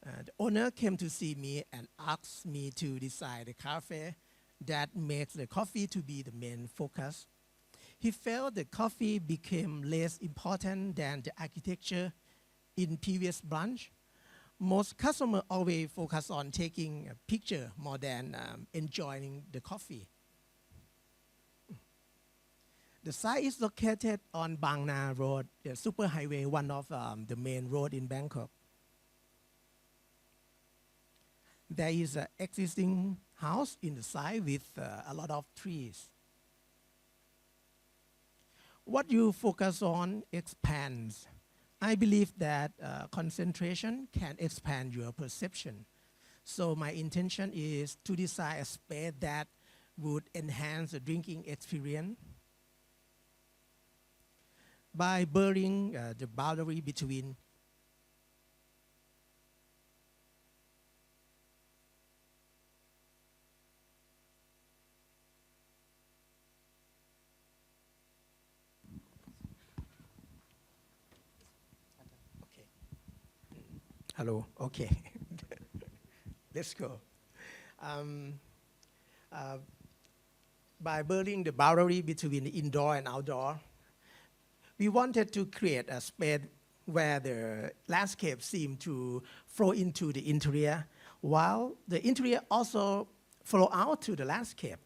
D: The owner came to see me and asked me to design a cafe that makes the coffee to be the main focus. He felt the coffee became less important than the architecture in previous branch. Most customers always focus on taking a picture more than enjoying the coffee. The site is located on Bangsar Road, the superhighway, one of the main road in Bangkok. There is an existing house in the site with a lot of trees. What you focus on expands. I believe that concentration can expand your perception. So my intention is to design a space that would enhance the drinking experience by blurring the boundary between Hello, okay. Let's go. By blurring the boundary between the indoor and outdoor, we wanted to create a space where the landscape seemed to flow into the interior, while the interior also flow out to the landscape.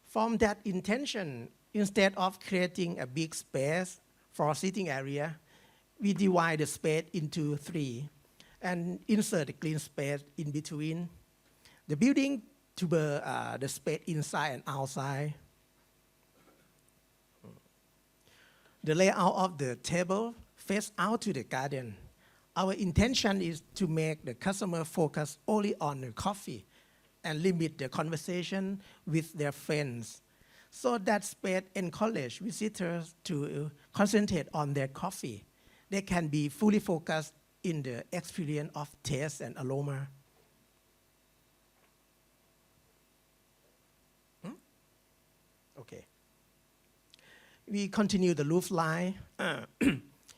D: From that intention, instead of creating a big space for sitting area, we divide the space into three and insert the clean space in between. The building to the space inside and outside. The layout of the table face out to the garden. Our intention is to make the customer focus only on the coffee and limit the conversation with their friends, so that space encourage visitors to concentrate on their coffee. They can be fully focused in the experience of taste and aroma. Okay. We continue the roof line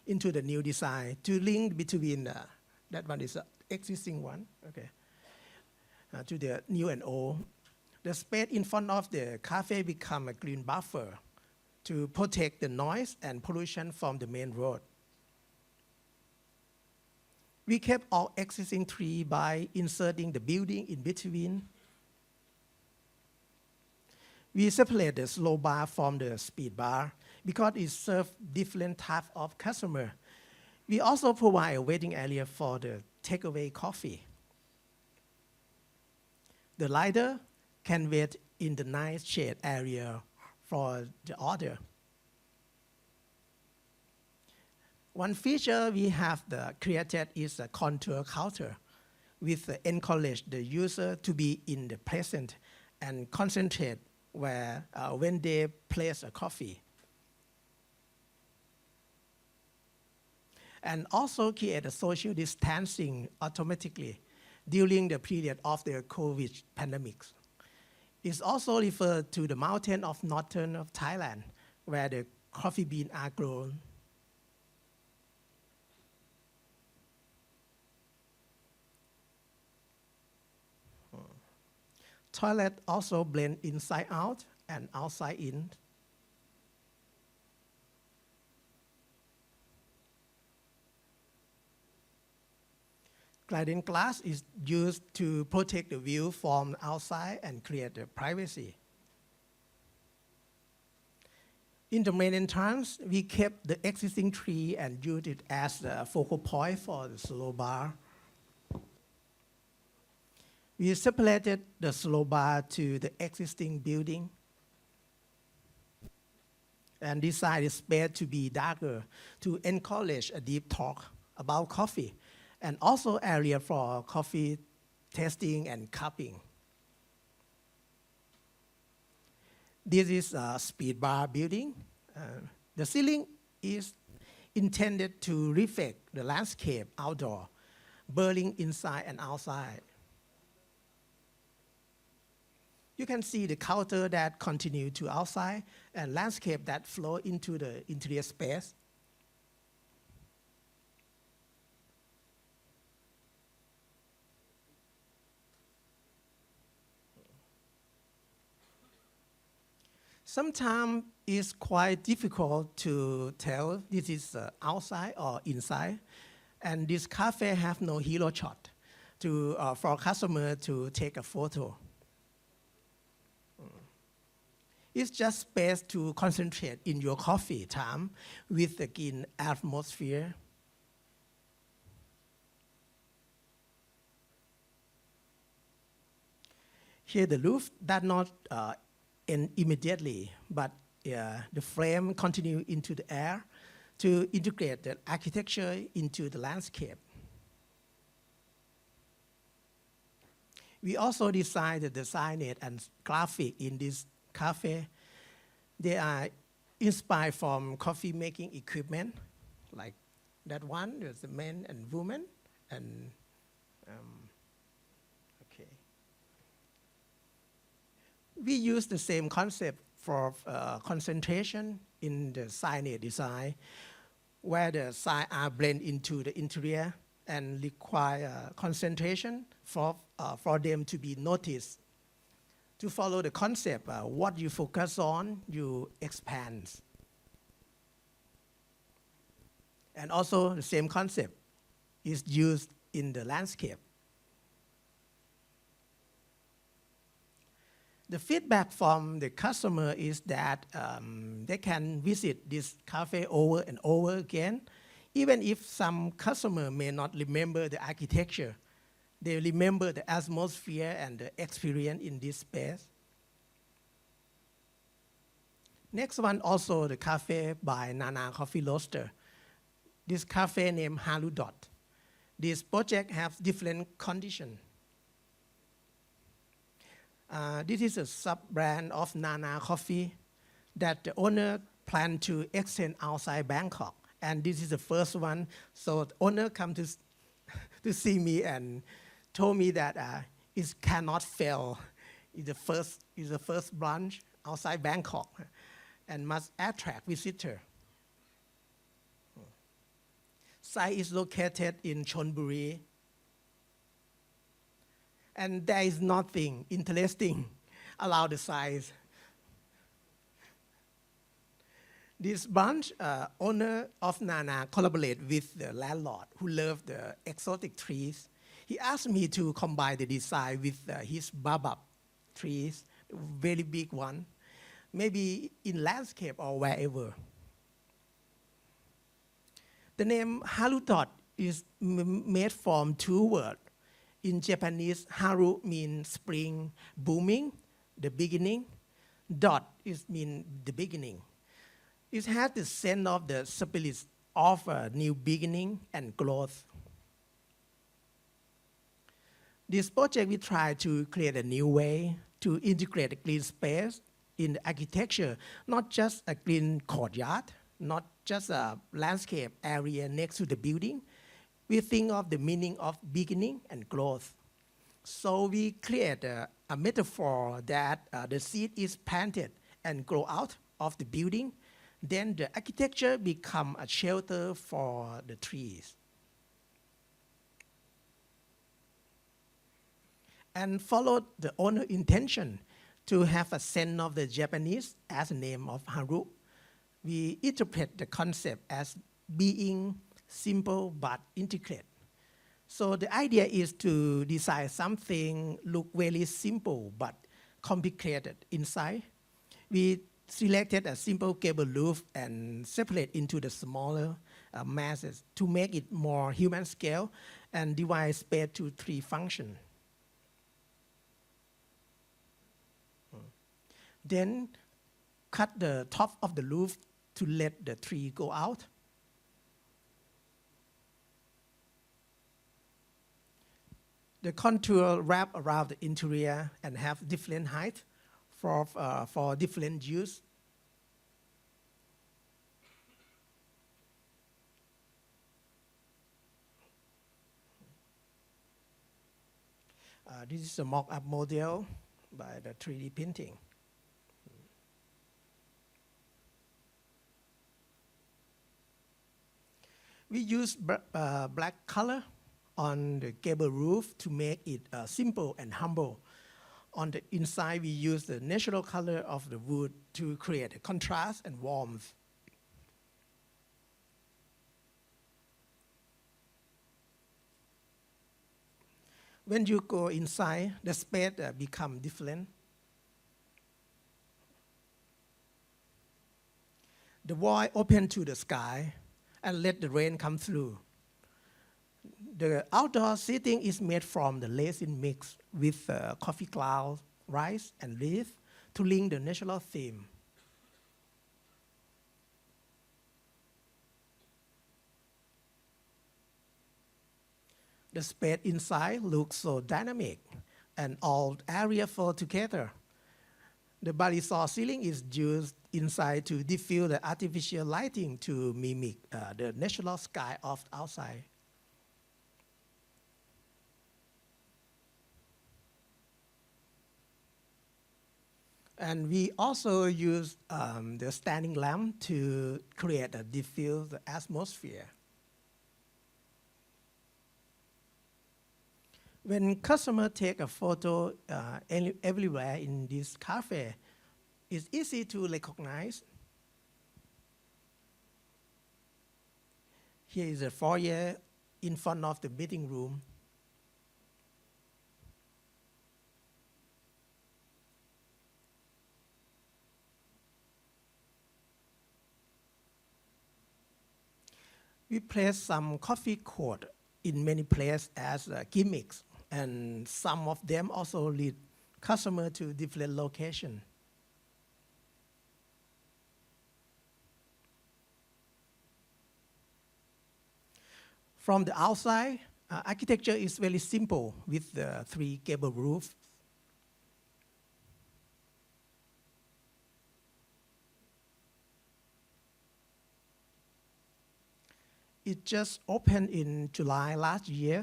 D: into the new design to link between that one is the existing one, okay, to the new and old. The space in front of the cafe become a green buffer to protect the noise and pollution from the main road. We kept all existing trees by inserting the building in between. We separate the slow bar from the speed bar because it serves different types of customer. We also provide a waiting area for the takeaway coffee. The rider can wait in the nice shade area for the order. One feature we have created is a contour counter, which encourage the user to be in the present and concentrate when they place a coffee. And also create a social distancing automatically during the period of the COVID pandemic. It's also referred to the mountain of northern of Thailand, where the coffee beans are grown. Toilet also blend inside out and outside in. Sliding glass is used to protect the view from outside and create the privacy. In the main entrance, we kept the existing tree and used it as the focal point for the slow bar. We separated the slow bar to the existing building and designed the space to be darker to encourage a deep talk about coffee, and also area for coffee tasting and cupping. This is a speed bar building. The ceiling is intended to reflect the landscape outdoor, burning inside and outside. You can see the counter that continue to outside and landscape that flow into the interior space. Sometimes it's quite difficult to tell this is outside or inside. And this cafe have no hero shot for customer to take a photo. It's just space to concentrate in your coffee time with the green atmosphere. Here the roof does not end immediately, but the frame continue into the air to integrate the architecture into the landscape. We also designed the signage and graphic in this cafe. They are inspired from coffee making equipment, like that one, there's the men and women, and okay. We use the same concept for concentration in the signage design, where the signs are blend into the interior and require concentration for them to be noticed. To follow the concept, what you focus on, you expand. And also the same concept is used in the landscape. The feedback from the customer is that they can visit this cafe over and over again. Even if some customer may not remember the architecture, they remember the atmosphere and the experience in this space. Next one, also the cafe by Nana Coffee Roaster. This cafe named Haludot. This project has different conditions. This is a sub-brand of Nana Coffee that the owner planned to extend outside Bangkok. And this is the first one. So the owner come to see me and told me that it cannot fail. It's the first branch outside Bangkok and must attract visitors. Site is located in Chonburi. And there is nothing interesting about the size. This branch owner of Nana collaborate with the landlord who loved the exotic trees. He asked me to combine the design with his baobab trees, very big one, maybe in landscape or wherever. The name Haludot is made from two words. In Japanese, haru means spring, booming, the beginning. Dot is mean the beginning. It has the sense of the spirit of a new beginning and growth. This project, we try to create a new way to integrate a green space in the architecture, not just a green courtyard, not just a landscape area next to the building. We think of the meaning of beginning and growth. So we create a metaphor that the seed is planted and grow out of the building. Then the architecture become a shelter for the trees. And follow the owner's intention to have a sense of the Japanese as the name of Haru. We interpret the concept as being simple but integrated. So the idea is to design something look very simple but complicated inside. We selected a simple gable roof and separate into the smaller masses to make it more human scale and divide space to three functions. Then cut the top of the roof to let the tree go out. The contour wrap around the interior and have different height for different use. This is a mock-up model by the 3D printing. We use black color on the gable roof to make it simple and humble. On the inside, we use the natural color of the wood to create a contrast and warmth. When you go inside, the space becomes different. The wall open to the sky and let the rain come through. The outdoor seating is made from the resin mix with coffee clouds, rice, and leaf to link the natural theme. The space inside looks so dynamic, and all area fall together. The Bangsar ceiling is used inside to diffuse the artificial lighting to mimic the natural sky of outside. And we also use the standing lamp to create a diffused atmosphere. When customers take a photo everywhere in this cafe, it's easy to recognize. Here is a foyer in front of the meeting room. We place some coffee quote in many places as gimmicks, and some of them also lead customers to different locations. From the outside, architecture is very simple with the 3 gable roofs. It just opened in July last year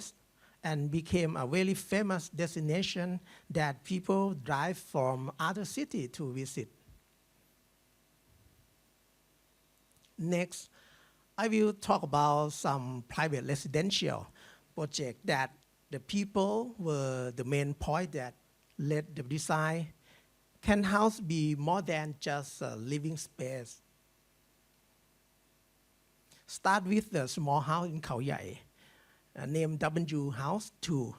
D: and became a very famous destination that people drive from other cities to visit. Next, I will talk about some private residential project that the people were the main point that led the design. Can house be more than just a living space? Start with the small house in Khao Yai, named W House 2.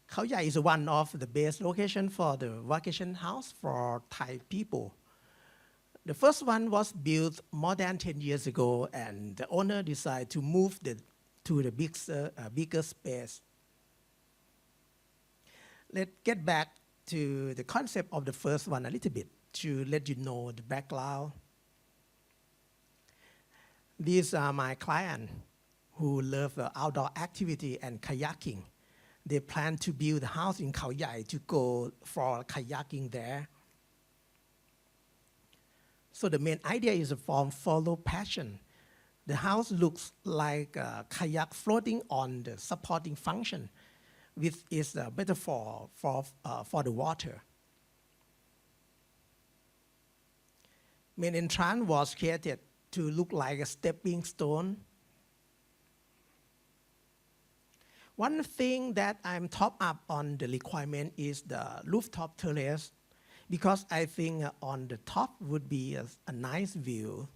D: Khao Yai is one of the best locations for the vacation house for Thai people. The first one was built more than 10 years ago, and the owner decided to move to the bigger space. Let's get back to the concept of the first one a little bit to let you know the background. These are my clients who love outdoor activity and kayaking. They plan to build a house in Khao Yai to go for kayaking there. So the main idea is from follow passion. The house looks like a kayak floating on the supporting function, which is a metaphor for the water. Main entrance was created to look like a stepping stone. One thing that I'm top up on the requirement is the rooftop terrace, because I think on the top would be a nice view.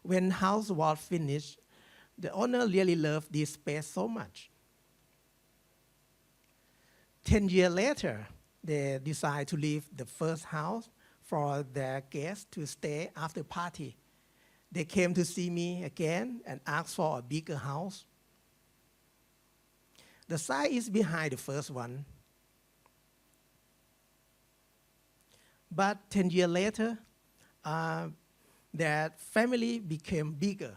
D: When house was finished, the owner really loved this space so much. 10 years later, they decided to leave the first house for their guests to stay after party. They came to see me again and asked for a bigger house. The size is behind the first one. But 10 years later, their family became bigger.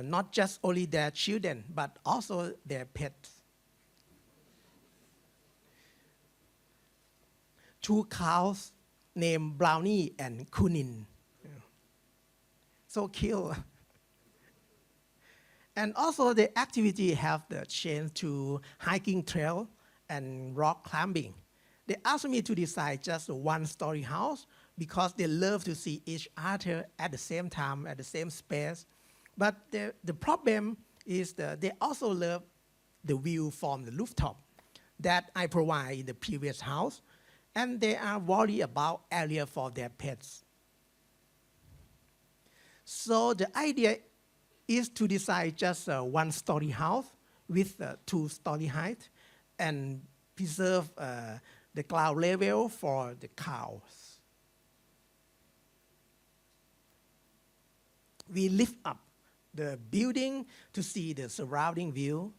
D: Not just only their children, but also their pets. 2 cows named Brownie and Kunin. So cute. And also the activity have the change to hiking trail and rock climbing. They asked me to design just a one-story house because they love to see each other at the same time, at the same space. But the problem is they also love the view from the rooftop that I provide in the previous house, and they are worried about area for their pets. So the idea is to design just a one-story house with a two-story height and preserve the ground level for the cows. We lift up the building to see the surrounding view,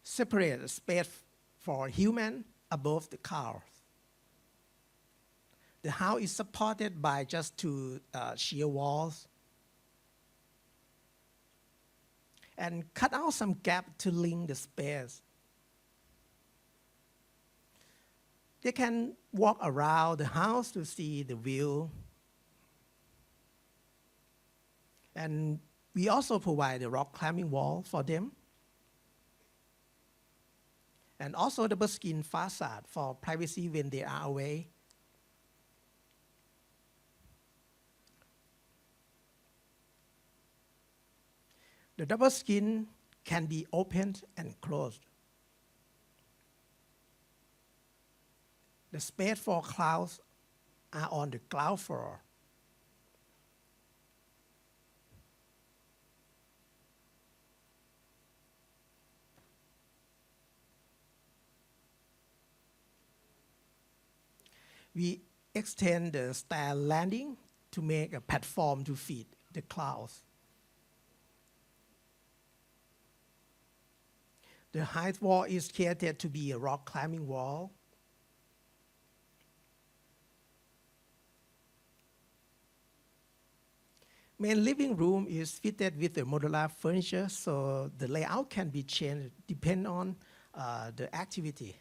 D: separate the space for human above the cows. The house is supported by just two sheer walls, and cut out some gap to link the space. They can walk around the house to see the view. And we also provide a rock climbing wall for them. And also double skin facade for privacy when they are away. The double skin can be opened and closed. The space for clouds are on the ground floor. We extend the stair landing to make a platform to feed the clouds. The height wall is created to be a rock climbing wall. Main living room is fitted with the modular furniture, so the layout can be changed depending on the activity.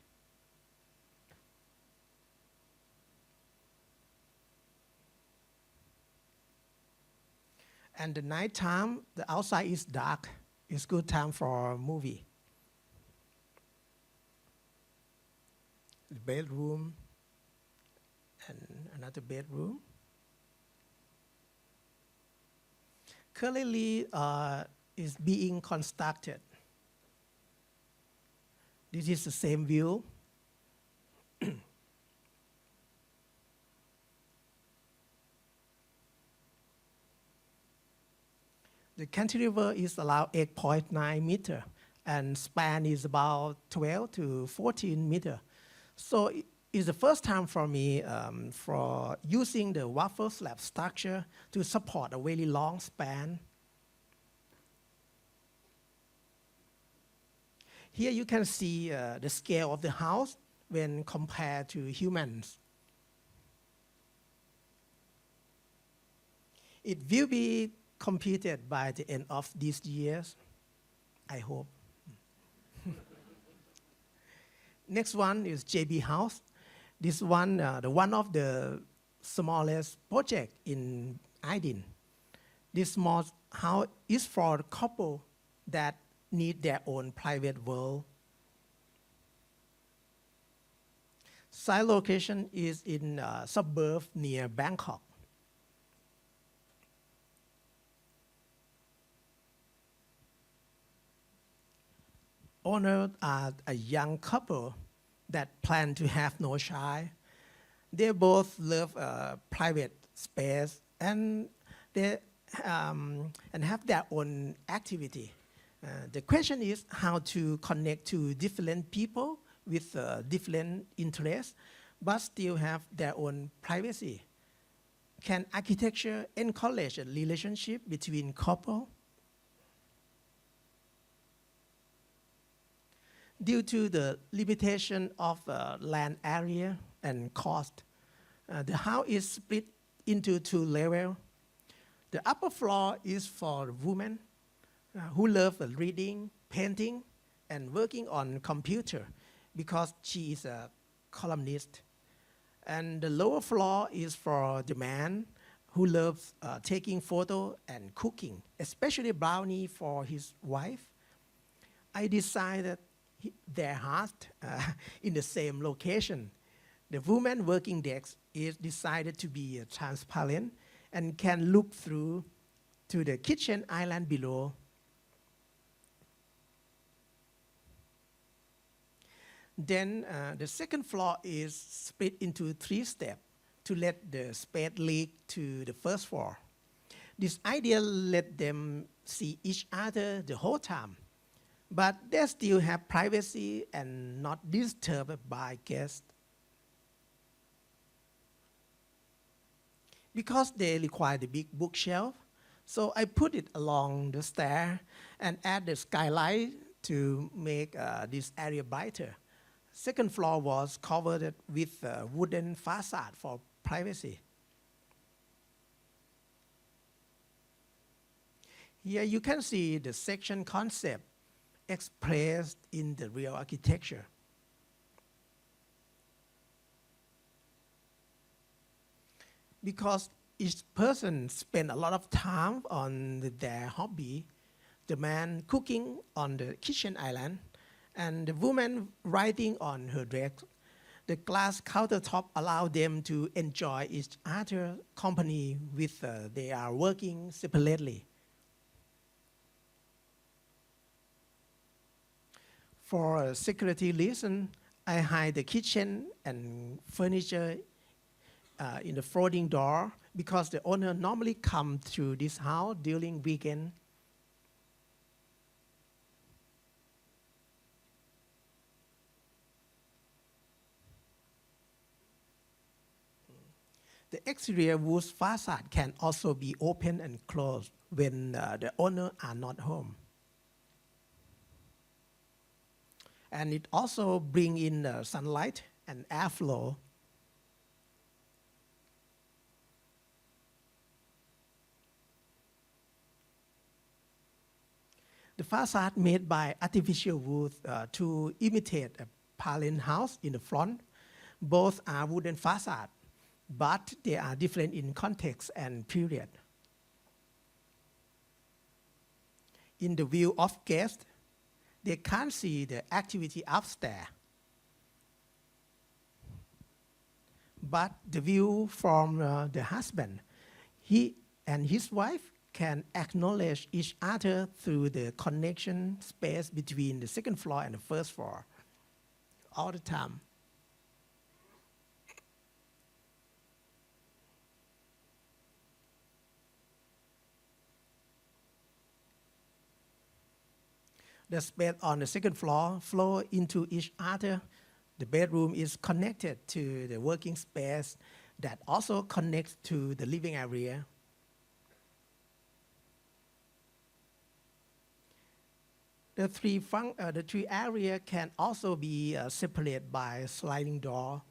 D: And the night time, the outside is dark. It's good time for a movie. The bedroom and another bedroom. Currently is being constructed. This is the same view. The cantilever is about 8.9 meter, and span is about 12 to 14 meter. So it's the first time for me for using the waffle slab structure to support a very long span. Here you can see the scale of the house when compared to humans. It will be completed by the end of this year, I hope. Next one is JB House. This one, one of the smallest project in IDIN. This small house is for a couple that need their own private world. Site location is in a suburb near Bangkok. Owners are a young couple that plan to have no child. They both love private space and they and have their own activity. The question is how to connect to different people with different interests, but still have their own privacy. Can architecture encourage a relationship between couples? Due to the limitation of land area and cost, the house is split into two levels. The upper floor is for women who love reading, painting, and working on computer because she is a columnist. And the lower floor is for the man who loves taking photo and cooking, especially brownie for his wife. I decided their heart in the same location. The woman working desk is decided to be transparent and can look through to the kitchen island below. Then the second floor is split into 3 steps to let the space leak to the first floor. This idea let them see each other the whole time, but they still have privacy and not disturbed by guests. Because they require the big bookshelf, so I put it along the stair and add the skylight to make this area brighter. Second floor was covered with wooden facade for privacy. Here you can see the section concept expressed in the real architecture. Because each person spent a lot of time on their hobby, the man cooking on the kitchen island and the woman writing on her desk. The glass countertop allow them to enjoy each other's company with they are working separately. For a security reason, I hide the kitchen and furniture in the folding door because the owner normally come to this house during weekend. The exterior wood facade can also be opened and closed when the owner are not home. And it also brings in sunlight and airflow. The facade made by artificial wood to imitate a Parliament house in the front. Both are wooden facade, but they are different in context and period. In the view of guests, they can't see the activity upstairs. But the view from the husband, he and his wife can acknowledge each other through the connection space between the second floor and the first floor all the time. The space on the second floor flow into each other. The bedroom is connected to the working space that also connects to the living area. The three area can also be separated by a sliding door.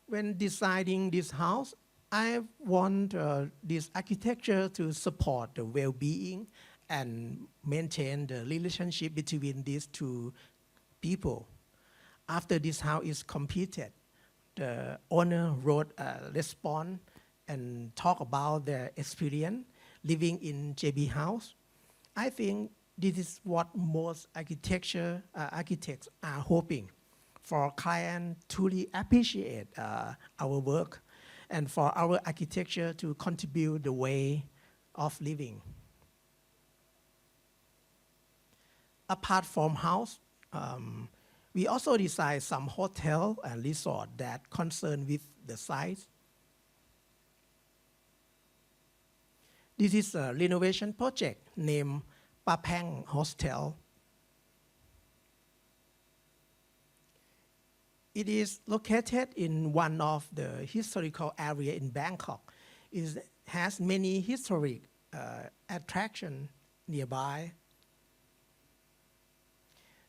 D: When designing this house, I want this architecture to support the well-being and maintain the relationship between these two people. After this house is completed, the owner wrote a response and talk about their experience living in JB house. I think this is what most architects are hoping for clients to really appreciate our work and for our architecture to contribute the way of living. Apart from house, we also design some hotel and resort that concern with the size. This is a renovation project named PAMDLS Hostel. It is located in one of the historical areas in Bangkok. It has many historic attractions nearby.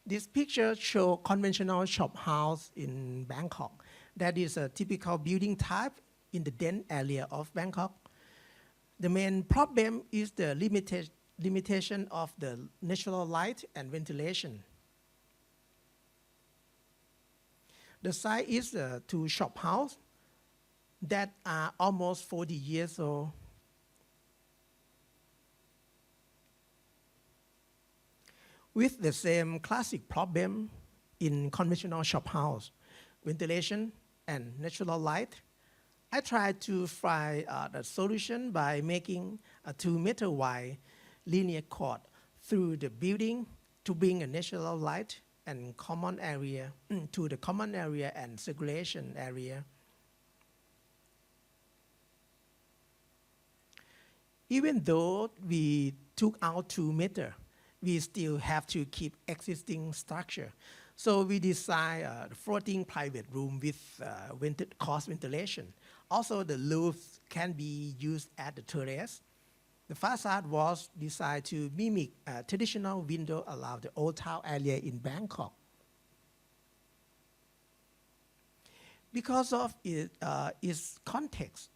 D: This picture shows conventional shop house in Bangkok. That is a typical building type in the dense area of Bangkok. The main problem is the limitation of the natural light and ventilation. The site is two shop houses that are almost 40 years old. with the same classic problem in conventional shop house, ventilation and natural light. I tried to find the solution by making a 2-meter wide linear cord through the building to bring a natural light and common area to the common area and circulation area. Even though we took out 2 meters, we still have to keep existing structure. So we designed a floating private room with cross ventilation. Also, the roofs can be used at the terrace. The facade was designed to mimic a traditional window around the old town area in Bangkok. Because of its context,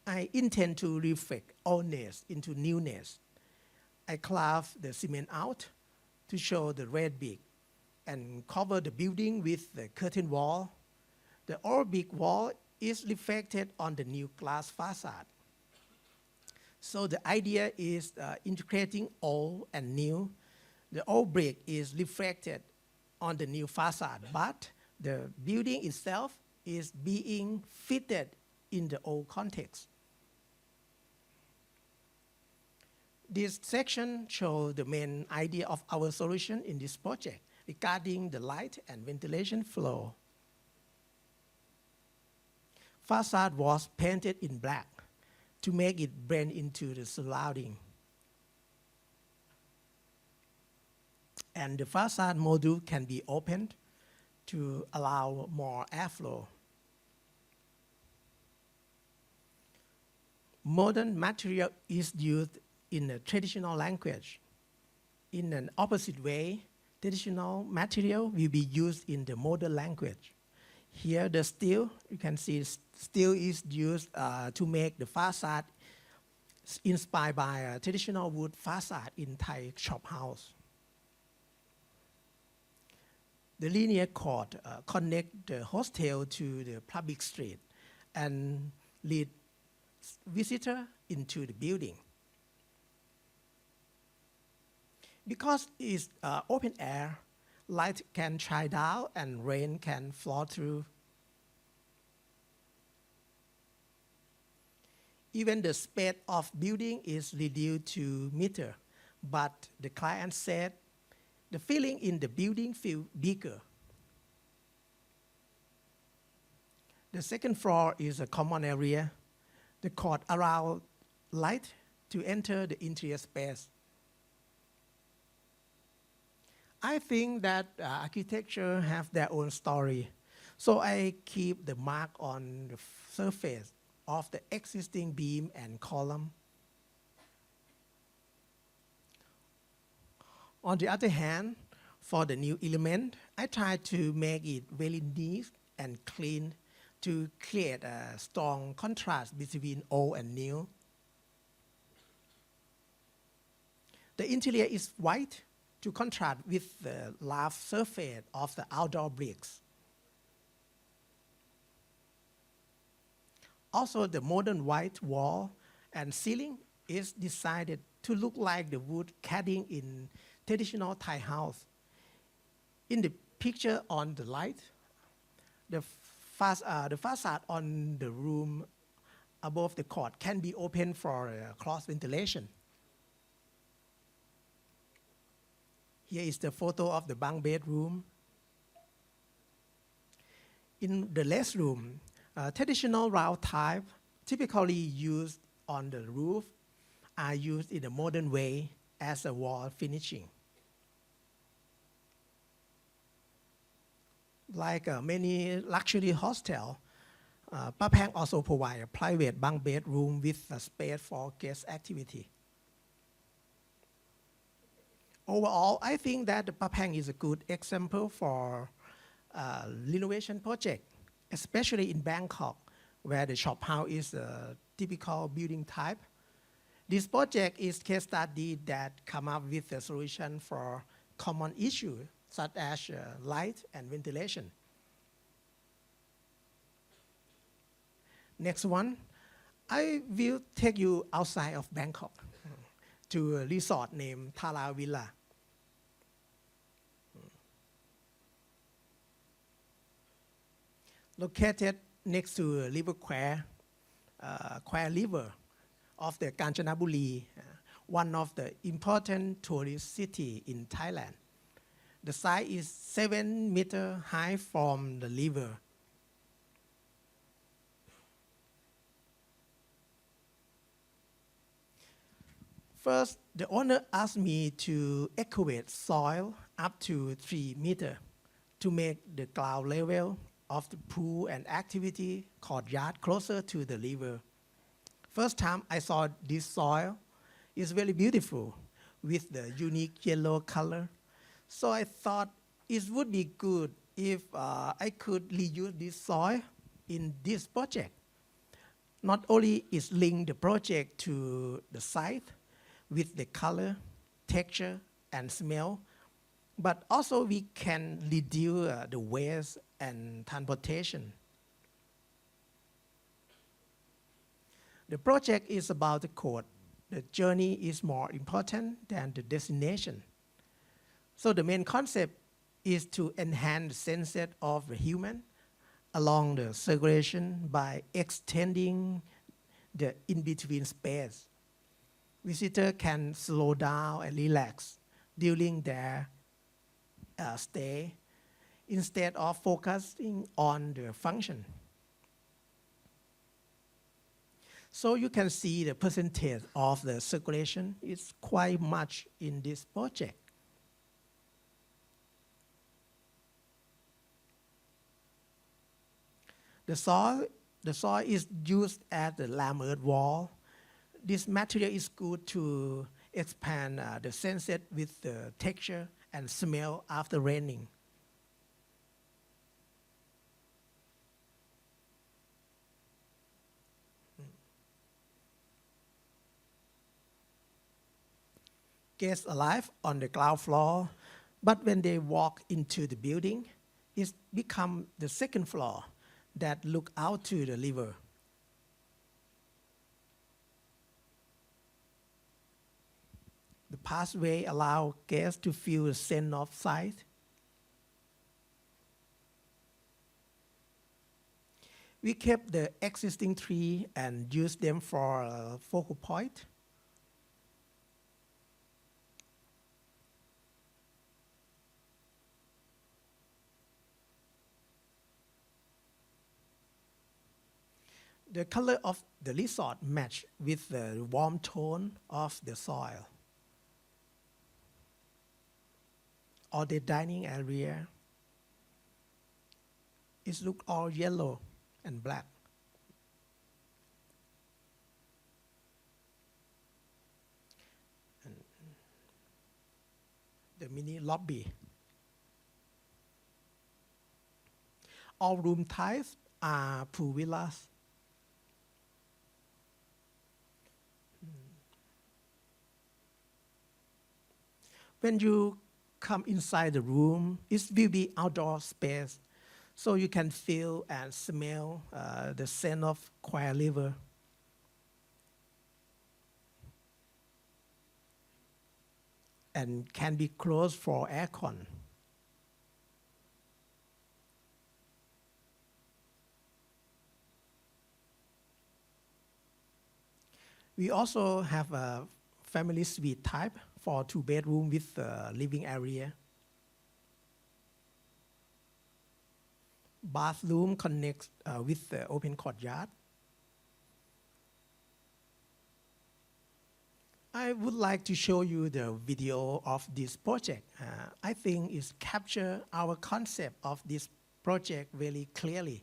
D: I intend to reflect oldness into newness. I carved the cement out to show the red brick and cover the building with the curtain wall. The old brick wall is reflected on the new glass facade. So the idea is integrating old and new. The old brick is reflected on the new facade, but the building itself is being fitted in the old context. This section shows the main idea of our solution in this project regarding the light and ventilation flow. Facade was painted in black to make it blend into the surrounding. And the facade module can be opened to allow more airflow. Modern material is used in a traditional language. In an opposite way, traditional material will be used in the modern language. Here, the steel, you can see steel is used to make the facade inspired by a traditional wood facade in Thai shop house. The linear cord connect the hostel to the public street and lead visitor into the building. Because it's open air, light can shine down and rain can flow through. Even the space of building is reduced to meter, but the client said the feeling in the building feels bigger. The second floor is a common area. The court allows light to enter the interior space. I think that architecture have their own story, so I keep the mark on the surface of the existing beam and column. On the other hand, for the new element, I try to make it very neat and clean to create a strong contrast between old and new. The interior is white to contrast with the rough surface of the outdoor bricks. Also, the modern white wall and ceiling is designed to look like the wood cladding in traditional Thai house. In the picture on the right, the facade on the room above the court can be opened for cross ventilation. Here is the photo of the bunk bedroom. In the restroom, traditional round type, typically used on the roof, are used in a modern way as a wall finishing. Like many luxury hostels, Papang also provide a private bunk bedroom with a space for guest activity. Overall, I think that the Papang is a good example for renovation project, especially in Bangkok, where the shop house is a typical building type. This project is case study that come up with a solution for common issues such as light and ventilation. Next one, I will take you outside of Bangkok to a resort named Thala Villa. located next to River Kware, Kware River of the Kanchanaburi, one of the important tourist city in Thailand. The site is 7 meters high from the river. First, the owner asked me to excavate soil up to 3 meters to make the ground level of the pool and activity courtyard closer to the river. First time I saw this soil, it's very beautiful with the unique yellow color. So I thought it would be good if I could reuse this soil in this project. Not only is linked the project to the site with the color, texture, and smell, but also we can reduce the waste and transportation. The project is about the code. The journey is more important than the destination. So the main concept is to enhance the sense of the human along the circulation by extending the in-between space. Visitor can slow down and relax during their stay instead of focusing on the function. So you can see the percentage of the circulation is quite much in this project. The soil is used as the lam earth wall. This material is good to expand the sense with the texture and smell after raining. Guests arrive on the ground floor, but when they walk into the building, it becomes the second floor that look out to the river. The pathway allows guests to feel the sense of sight. We kept the existing tree and used them for a focal point. The color of the resort matched with the warm tone of the soil. Or the dining area, it looked all yellow and black. And the mini lobby. All room types are pool villas. When you come inside the room, it will be outdoor space, so you can feel and smell the scent of Kware River. And can be closed for aircon. We also have a family suite type for 2-bedroom with a living area. Bathroom connects with the open courtyard. I would like to show you the video of this project. I think it captures our concept of this project very clearly.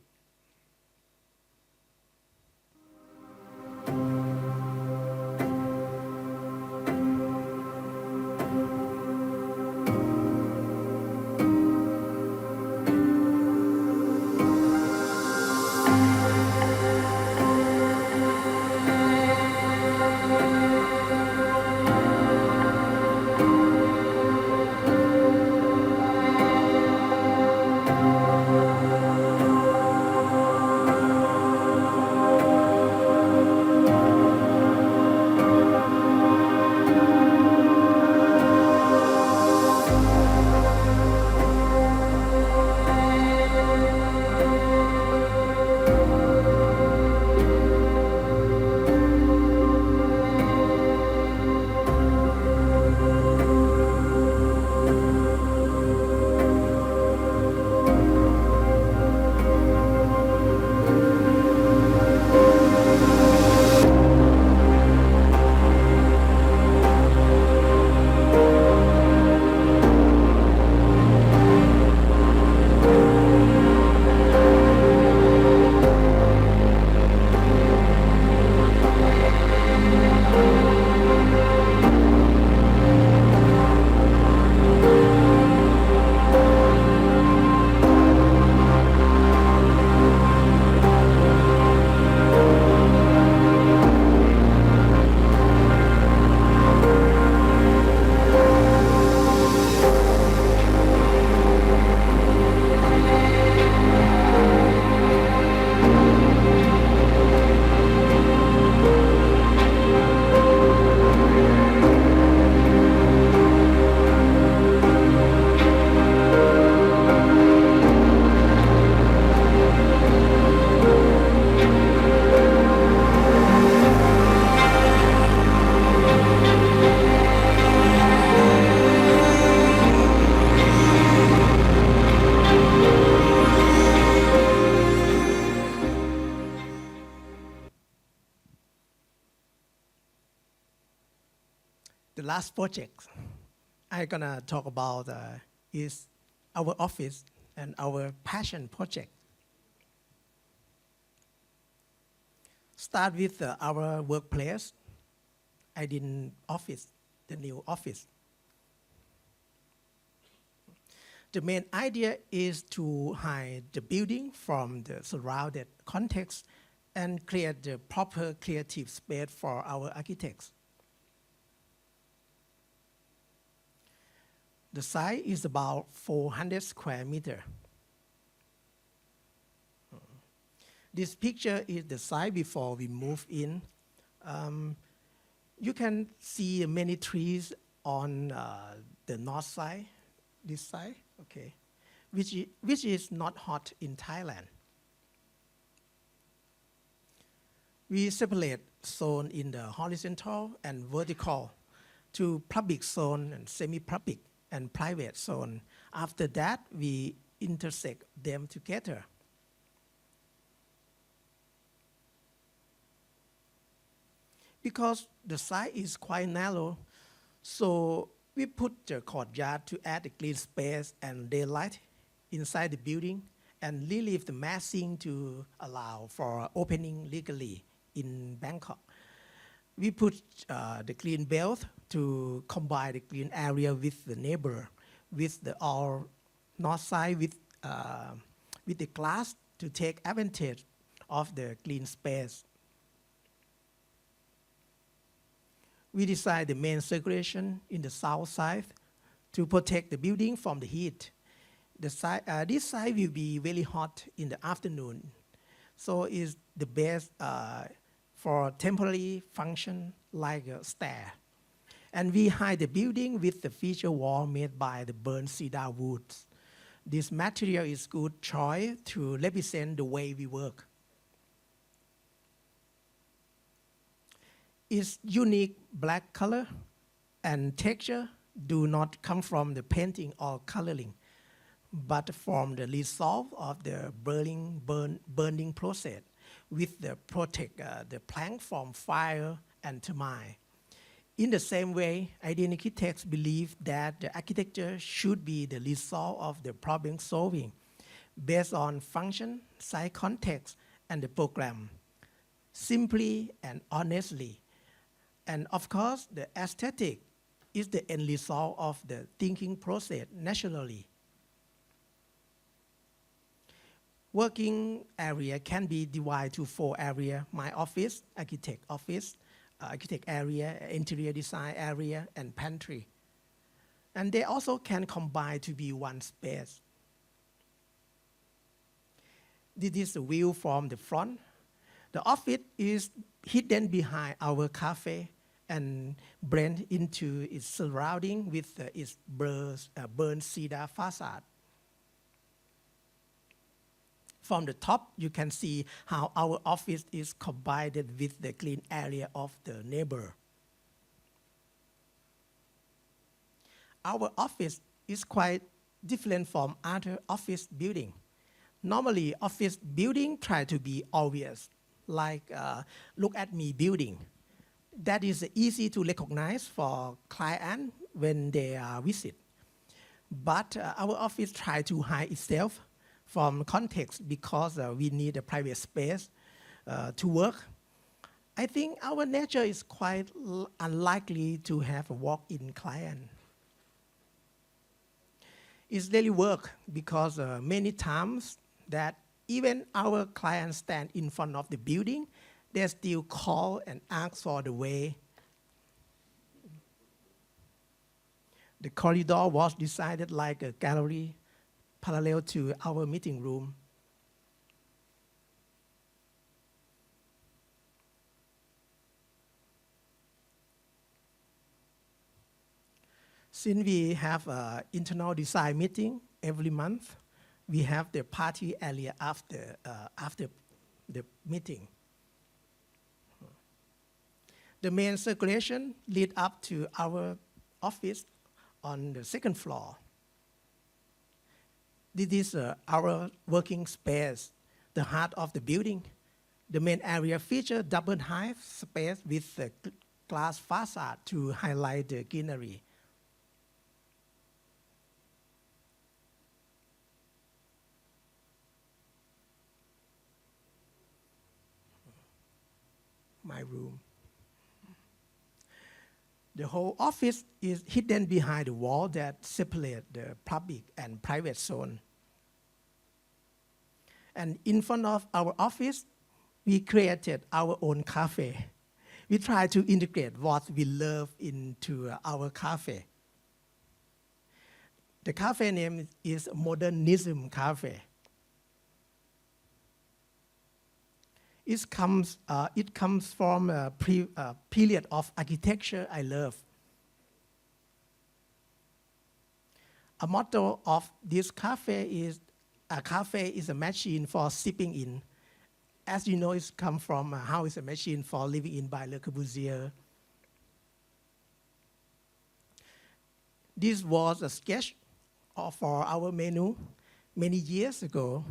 D: last project I'm gonna talk about is our office and our passion project. Start with our workplace, IDIN office, the new office. The main idea is to hide the building from the surrounded context and create the proper creative space for our architects. The site is about 400 square meters. This picture is the site before we move in. You can see many trees on the north side, this side, okay, which is not hot in Thailand. We separate zone in the horizontal and vertical to public zone and semi-public and private zone. After that, we intersect them together. Because the site is quite narrow, so we put the courtyard to add the green space and daylight inside the building and relieve the massing to allow for opening legally in Bangkok. We put the green belt to combine the green area with the neighbor, with the all north side with the glass to take advantage of the green space. We design the main circulation in the south side to protect the building from the heat. This side will be very hot in the afternoon, so it's the best for temporary function like a stair. And we hide the building with the feature wall made by the burnt cedar woods. This material is good choice to represent the way we work. Its unique black color and texture do not come from the painting or coloring, but from the result of the burning process with the protect the plank from fire and termite. In the same way, IDIN architects believe that the architecture should be the result of the problem solving based on function, site context, and the program, simply and honestly. And of course, the aesthetic is the end result of the thinking process naturally. Working area can be divided to 4 areas: my office, architect area, interior design area, and pantry. And they also can combine to be one space. This is the view from the front. The office is hidden behind our cafe and blend into its surrounding with its burnt cedar facade. From the top, you can see how our office is combined with the clean area of the neighbor. Our office is quite different from other office building. Normally, office building try to be obvious, like look at me building. That is easy to recognize for client when they visit. But our office try to hide itself from context because we need a private space to work. I think our nature is quite unlikely to have a walk-in client. It's really work because many times that even our clients stand in front of the building, they still call and ask for the way. The corridor was designed like a gallery parallel to our meeting room. Since we have an internal design meeting every month, we have the party area after the meeting. The main circulation lead up to our office on the second floor. This is our working space, the heart of the building. The main area features double hive space with glass facade to highlight the greenery. My room. The whole office is hidden behind the wall that separate the public and private zone. And in front of our office, we created our own cafe. We try to integrate what we love into our cafe. The cafe name is Modernism Cafe. It comes from a period of architecture I love. A motto of this cafe is, a cafe is a machine for sipping in. As you know, it's come from how it's a machine for living in by Le Corbusier. This was a sketch for our menu many years ago.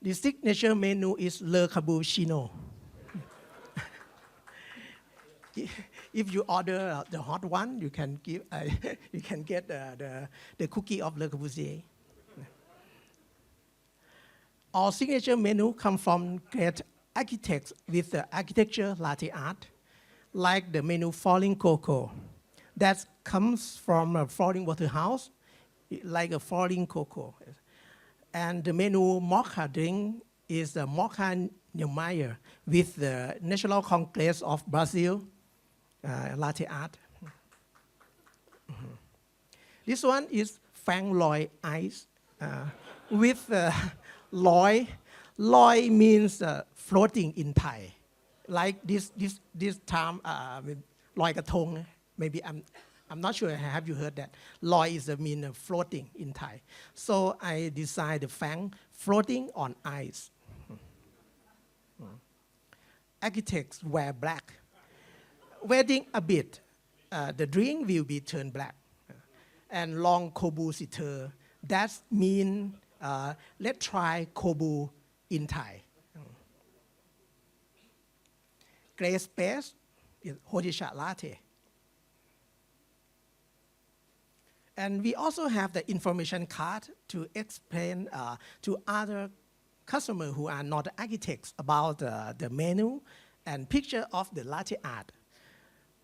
D: The signature menu is Le Cappuccino. If you order the hot one, you can get the cookie of Le Corbusier. Our signature menu comes from great architects with the architecture latte art, like the menu Falling Cocoa. That comes from a falling water house, like a falling cocoa. And the menu mocha drink is the mocha Niemeyer with the National Congress of Brazil latte art. This one is Fang Loi ice with Loi. Loi means floating in Thai. Like this term, Loi Katong. Maybe I'm not sure, have you heard that? Loi is the mean of floating in Thai. So I designed the Fang floating on ice. Architects wear black. Wearing a bit, the drink will be turned black. And long kobu sitter, that means let's try kobu in Thai. Gray space is Hodisha latte. And we also have the information card to explain to other customers who are not architects about the menu and picture of the latte art.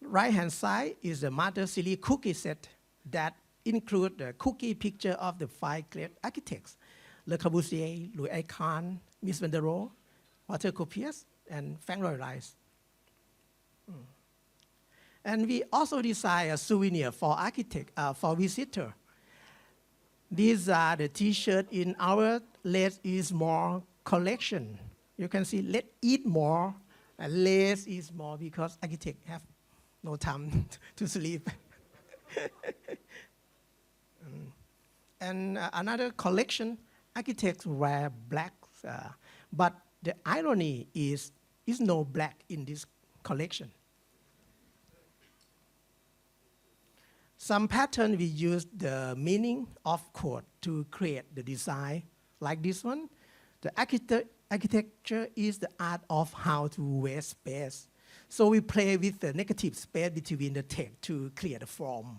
D: Right-hand side is the Mother Series cookie set that include the cookie picture of the 5 great architects, Le Corbusier, Louis Kahn, Miss Van der Rohe, Walter Gropius, and Frank Lloyd Wright. And we also design a souvenir for for visitor. These are the T-shirts in our Less is More collection. You can see let's eat more, and less is more because architects have no time to sleep. And another collection, architects wear black, but the irony is no black in this collection. Some pattern we use the meaning of code to create the design, like this one. The architecture is the art of how to waste space. So we play with the negative space between the text to create a form.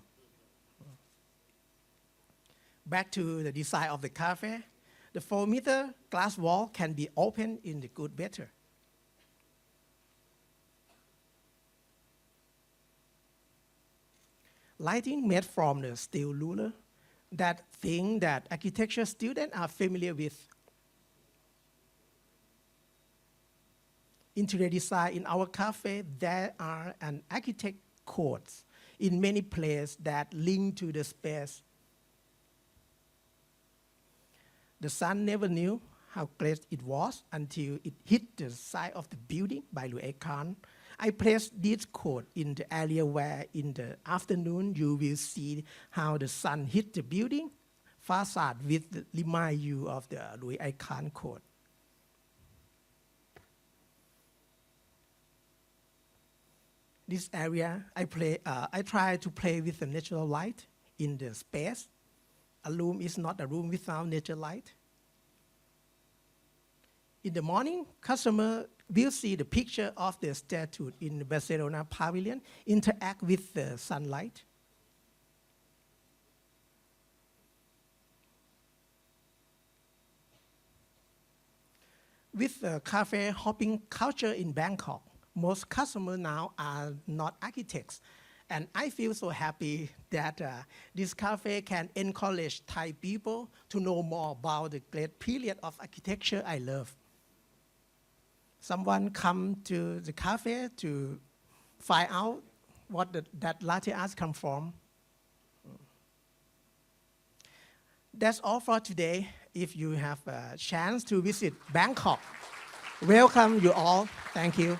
D: Back to the design of the cafe. The 4-meter glass wall can be opened in the good weather. Lighting made from the steel ruler, that thing that architecture students are familiar with. Interior design in our cafe, there are an architect codes in many places that link to the space. The sun never knew how great it was until it hit the side of the building by Louis Kahn. I placed this quote in the area where in the afternoon you will see how the sun hit the building facade with remind you of the Louis Kahn quote. This area, I try to play with the natural light in the space. A room is not a room without natural light. In the morning, customer we'll see the picture of the statue in the Barcelona pavilion interact with the sunlight. With the cafe hopping culture in Bangkok, most customers now are not architects. And I feel so happy that this cafe can encourage Thai people to know more about the great period of architecture I love. Someone come to the cafe to find out what that latte art come from. That's all for today. If you have a chance to visit Bangkok, welcome you all. Thank you.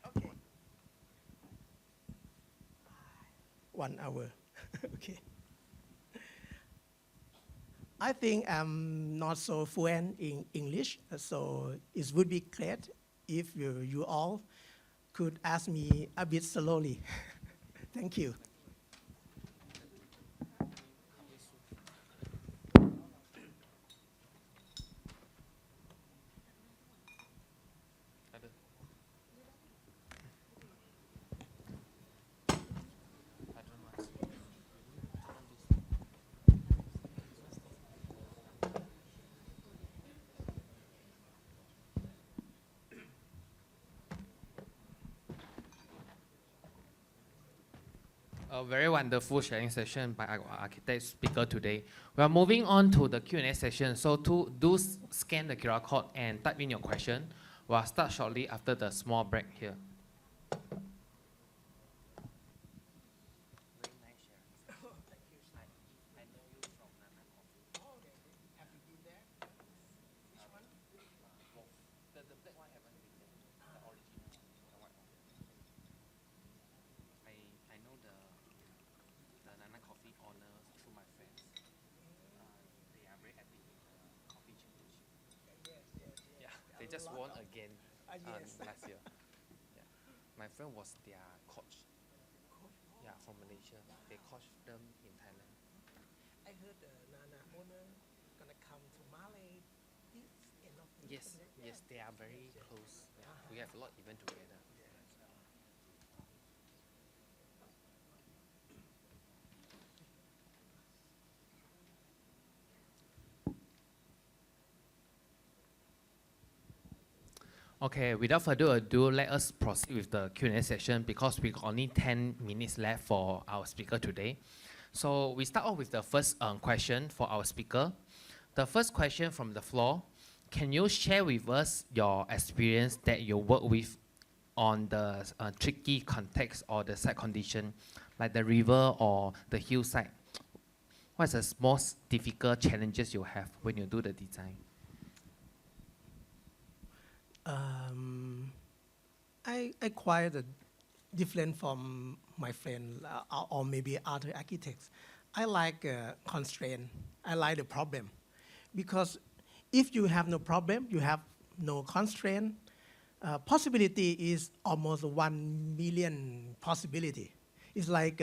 D: Okay. 1 hour. Okay. I think I'm not so fluent in English, so it would be great if you all could ask me a bit slowly. Thank you.
A: A very wonderful sharing session by our architect speaker today. We are moving on to the Q&A session. So to scan the QR code and type in your question. We'll start shortly after the small break here. Just won again last year. Yeah. My friend was their coach. Yeah, from Malaysia. They coached them in Thailand.
D: I heard the Nana owner gonna come to Malay this end of the
A: Yes, yes, they are very close. Yeah. We have a lot event together. Okay, without further ado, let us proceed with the Q&A session because we got only 10 minutes left for our speaker today. So we start off with the first question for our speaker. The first question from the floor, can you share with us your experience that you work with on the tricky context or the site condition, like the river or the hillside? What's the most difficult challenges you have when you do the design?
D: I quite different from my friend or maybe other architects. I like constraint. I like the problem. Because if you have no problem, you have no constraint, possibility is almost 1 million possibility. It's like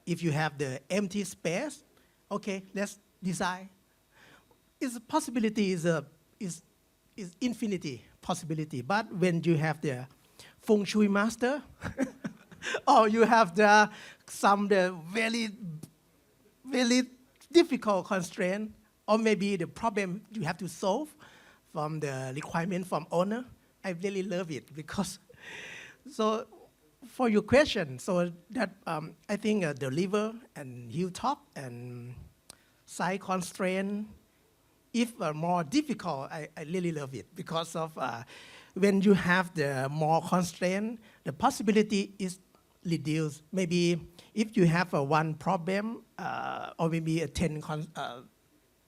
D: if you have the empty space, okay, let's design. Its possibility is infinity possibility. But when you have the feng shui master, or you have the very, very difficult constraint, or maybe the problem you have to solve from the requirement from owner, I really love it because, so for your question, so that I think the river and hilltop and side constraint, if more difficult, I really love it because of when you have the more constraint, the possibility is reduced. Maybe if you have one problem or maybe a 10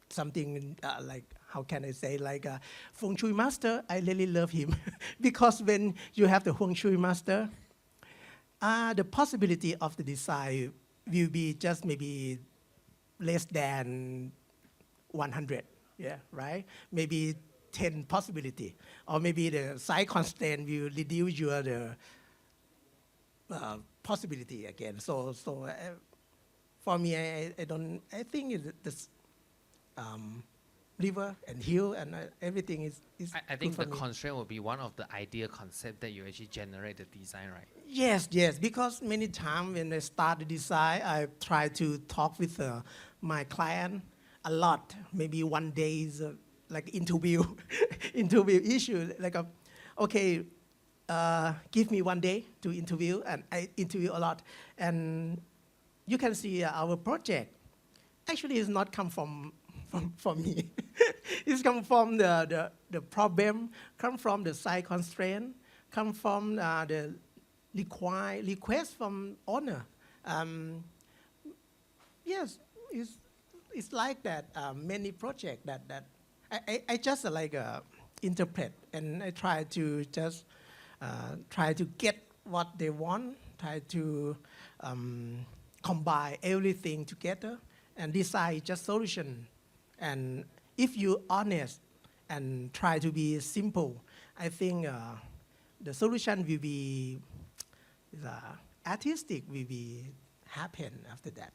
D: something like, how can I say, like a feng shui master, I really love him because when you have the feng shui master, the possibility of the design will be just maybe less than 100, yeah, right? Maybe 10 possibility, or maybe the side constraint will reduce your possibility again. So for me, I don't. I think this river and hill and everything is
A: I think
D: good
A: the
D: for me.
A: constraint will be one of the ideal concept that you actually generate the design, right?
D: Yes, because many times when I start the design, I try to talk with my client a lot. Maybe one day is like interview, interview issue. Like, okay, give me one day to interview, and I interview a lot. And you can see our project actually is not come from me. It's come from the problem, come from the site constraint, come from the request from owner. Yes, it's like that. Many projects that I just like interpret, and I try to just try to get what they want, try to combine everything together, and decide just solution. And if you honest and try to be simple, I think the solution will be artistic, will be happen after that.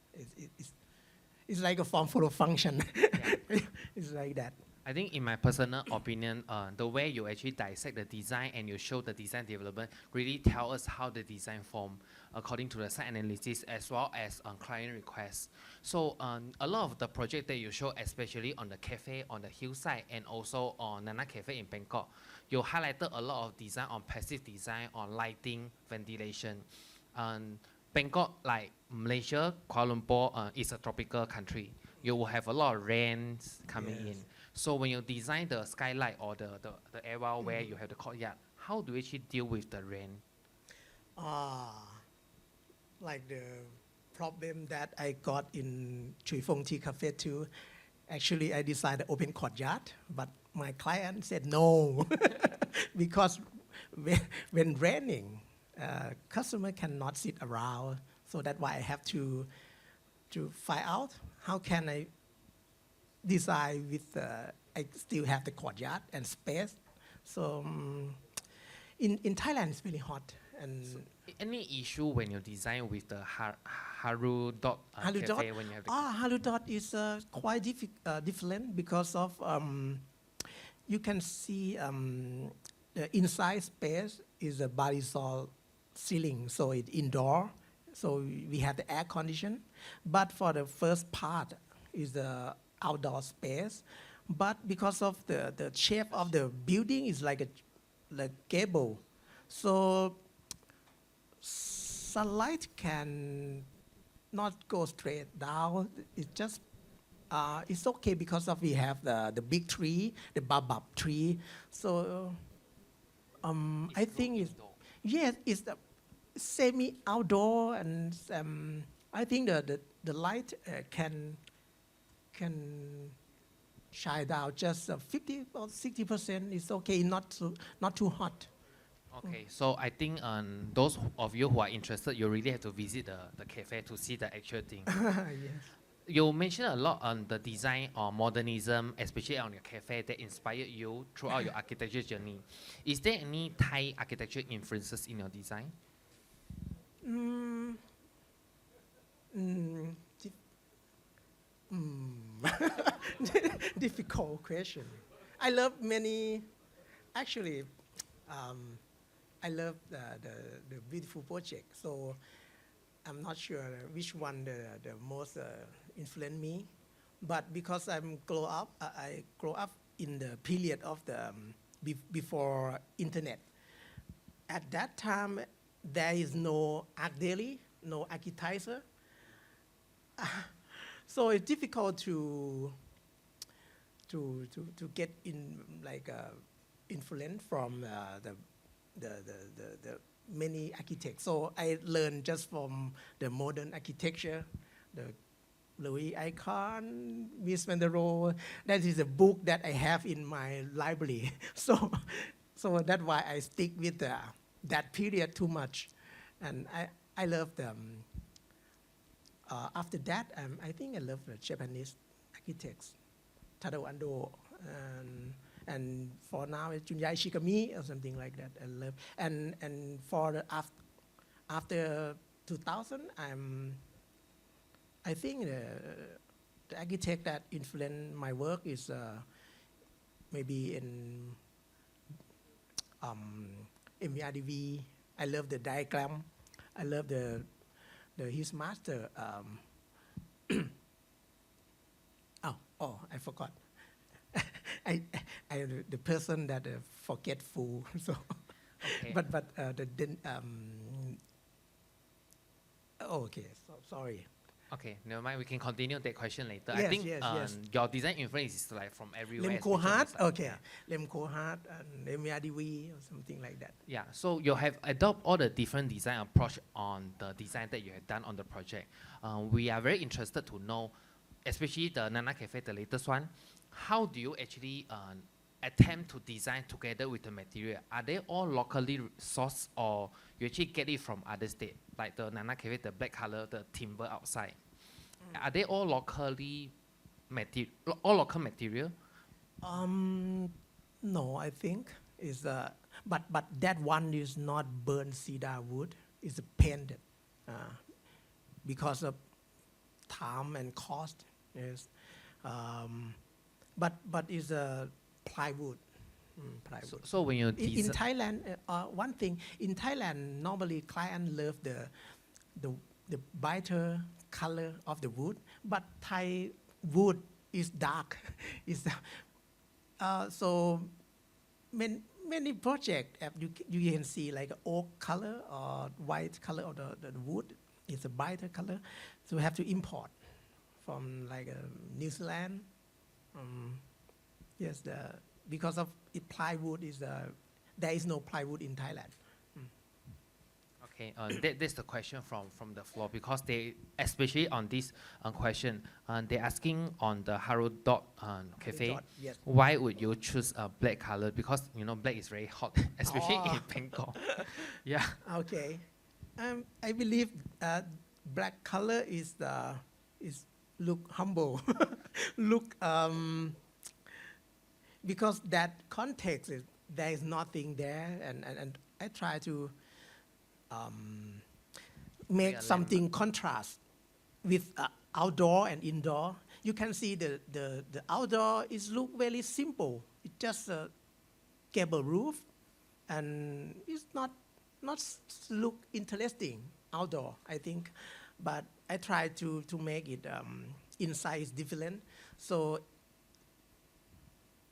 D: It's like a form full of function.
A: Yeah.
D: It's like that.
A: I think in my personal opinion, the way you actually dissect the design and you show the design development really tell us how the design form according to the site analysis as well as client requests. So a lot of the project that you show, especially on the cafe on the hillside and also on Nana Cafe in Bangkok, you highlighted a lot of design on passive design, on lighting, ventilation. Bangkok, like Malaysia, Kuala Lumpur is a tropical country. You will have a lot of rains coming in. So when you design the skylight or the area where you have the courtyard, how do you actually deal with the rain?
D: Like the problem that I got in Chui Fong Tea Cafe too. Actually, I designed an open courtyard, but my client said no, because when raining, customer cannot sit around. So that's why I have to find out how can I design with I still have the courtyard and space. So in Thailand it's really hot. And
A: So any issue when you design with the Haru Dot Cafe when you have the
D: Haru Dot is quite different because of you can see the inside space is a Barisol ceiling, so it's indoor. So we have the air condition, but for the first part is the outdoor space. But because of the shape of the building is like a gable, so sunlight can not go straight down. It's just it's okay because of we have the big tree, the baobab tree. So I think it's the semi outdoor, and I think the light can shine down just 50 or 60%. It's okay, not too hot.
A: Okay, so I think those of you who are interested, you really have to visit the cafe to see the actual thing.
D: Yes.
A: You mentioned a lot on the design or modernism, especially on your cafe, that inspired you throughout your architecture journey. Is there any Thai architecture influences in your design?
D: Difficult question. I love many. Actually, I love the beautiful project. So I'm not sure which one the most influenced me, but because I grow up in the period of the before internet. At that time, there is no art daily, no architizer. So it's difficult to get in like influence from the many architects. So I learned just from the modern architecture, the Louis Icon, Miss Van der Rohe. That is a book that I have in my library. So that's why I stick with that period too much, and I love them. After that, I think I love the Japanese architects, Tadao Ando, and for now it's Junya Ishigami or something like that. I love, and for the after 2000, I think the architect that influenced my work is maybe in MERDV. I love the diagram. I love his master. I forgot. I the person that forgetful. So,
A: Okay.
D: Okay. So sorry.
A: Okay, never mind. We can continue that question later. I
D: Yes,
A: think
D: yes.
A: your design influence is like from everywhere.
D: Lemco
A: especially on
D: Hart.
A: the side.
D: Okay. Lemco Hart and MERDV or something like that.
A: Yeah, so you have adopt all the different design approach on the design that you have done on the project. We are very interested to know, especially the Nana Cafe, the latest one, how do you actually attempt to design together with the material? Are they all locally sourced or you actually get it from other state? Like the Nana Cafe, the black color, the timber outside. Are they all locally all local material?
D: No, I think is but that one is not burnt cedar wood. It's painted because of time and cost. Yes, but is a plywood. Plywood.
A: So when you
D: In Thailand, one thing in Thailand, normally clients love the brighter color of the wood, but Thai wood is dark. Is so many projects you can see like oak color or white color of the wood is a brighter color, so we have to import from like New Zealand. Yes, because of it plywood is there is no plywood in Thailand.
A: Okay, that's the question from the floor because they, especially on this question, they're asking on the Dot Cafe,
D: Yes.
A: why would you choose a black color? Because you know black is very hot, especially in Bangkok. Yeah.
D: Okay, I believe black color is look humble, look because that context is there is nothing there, and I try to make something contrast with outdoor and indoor. You can see the outdoor is look very simple. It's just a gable roof, and it's not look interesting outdoor, I think. But I try to make it inside is different. So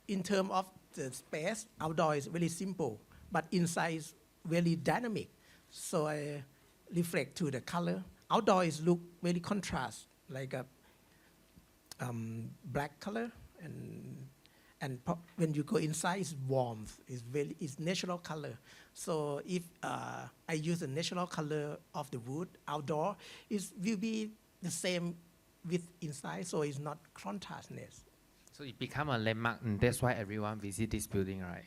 D: in terms of the space, outdoor is very simple, but inside is very dynamic. So I reflect to the color. Outdoor is look very contrast, like a black color, and when you go inside, it's warmth. It's natural color. So if I use the natural color of the wood outdoor, it will be the same with inside. So it's not contrastness.
A: So it become a landmark, and that's why everyone visit this building, right?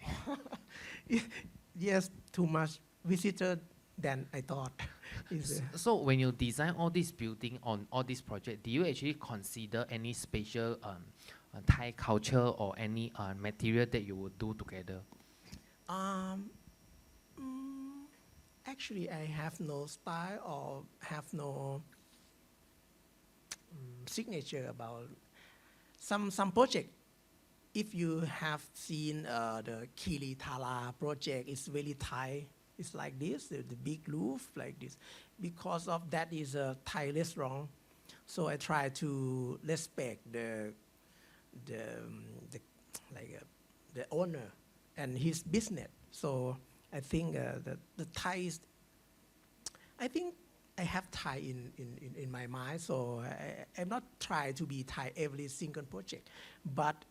D: Yes, too much visitor than I thought.
A: So when you design all this building on all this project, do you actually consider any special Thai culture or any material that you would do together?
D: Actually, I have no style or have no signature about some project. If you have seen the Kili Thala project, it's very Thai. It's like this, the big roof like this. Because of that is a Thai restaurant, so I try to respect the owner and his business. So I think the Thai is, I think I have Thai in my mind, so I'm not trying to be Thai every single project, but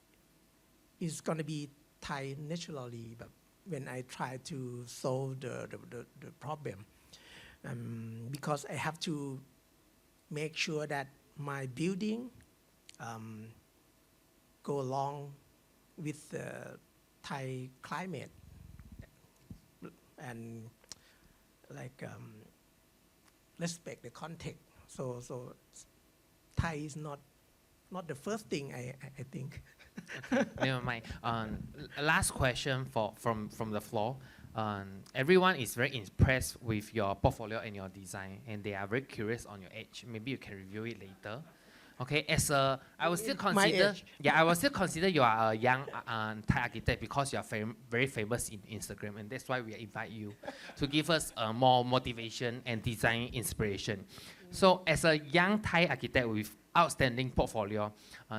D: it's going to be Thai naturally. But when I try to solve the problem, because I have to make sure that my building go along with the Thai climate and like respect the context. So Thai is not the first thing I think.
A: Okay, never mind. Last question from the floor. everyone is very impressed with your portfolio and your design, and they are very curious on your age. Maybe you can review it later. Okay, I will still consider. Yeah, I will still consider you are a young Thai architect because you are very famous in Instagram, and that's why we invite you to give us more motivation and design inspiration. So, as a young Thai architect with outstanding portfolio,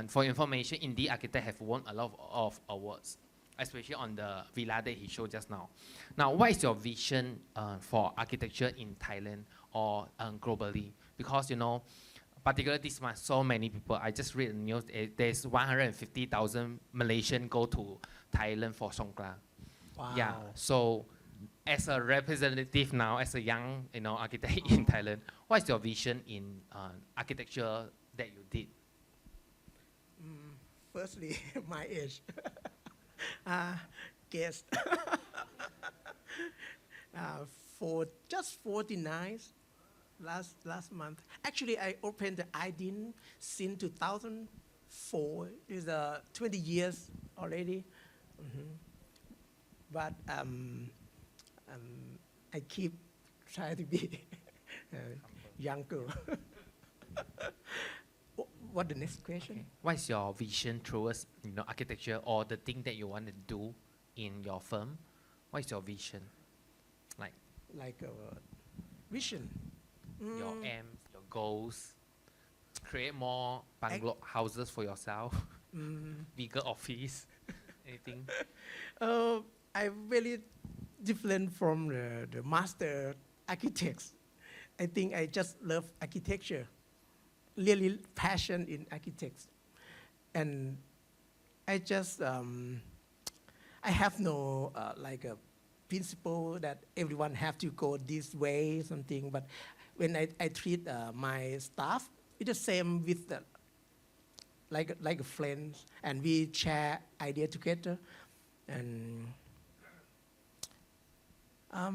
A: for information, Indie Architect have won a lot of awards, especially on the villa that he showed just now. Now, what is your vision for architecture in Thailand or globally? Because particularly this month, so many people, I just read the news, there's 150,000 Malaysians go to Thailand for Songkran.
D: Wow.
A: Yeah, so as a representative now, as a young architect in Thailand, what is your vision in architecture that you did?
D: Firstly, my age. Guess. For just 49 last month. Actually, I opened the IDIN since 2004. It's 20 years already. But I keep trying to be younger. What the next question?
A: Okay. What is your vision towards architecture or the thing that you want to do in your firm? What is your vision?
D: Like vision.
A: Your aims, your goals, create more bungalow houses for yourself, bigger office, anything?
D: I'm really different from the master architects. I think I just love architecture, really passion in architects. And I just, I have no like a principle that everyone have to go this way, something, but when I treat my staff, it's the same with like friends, and we share idea together. And I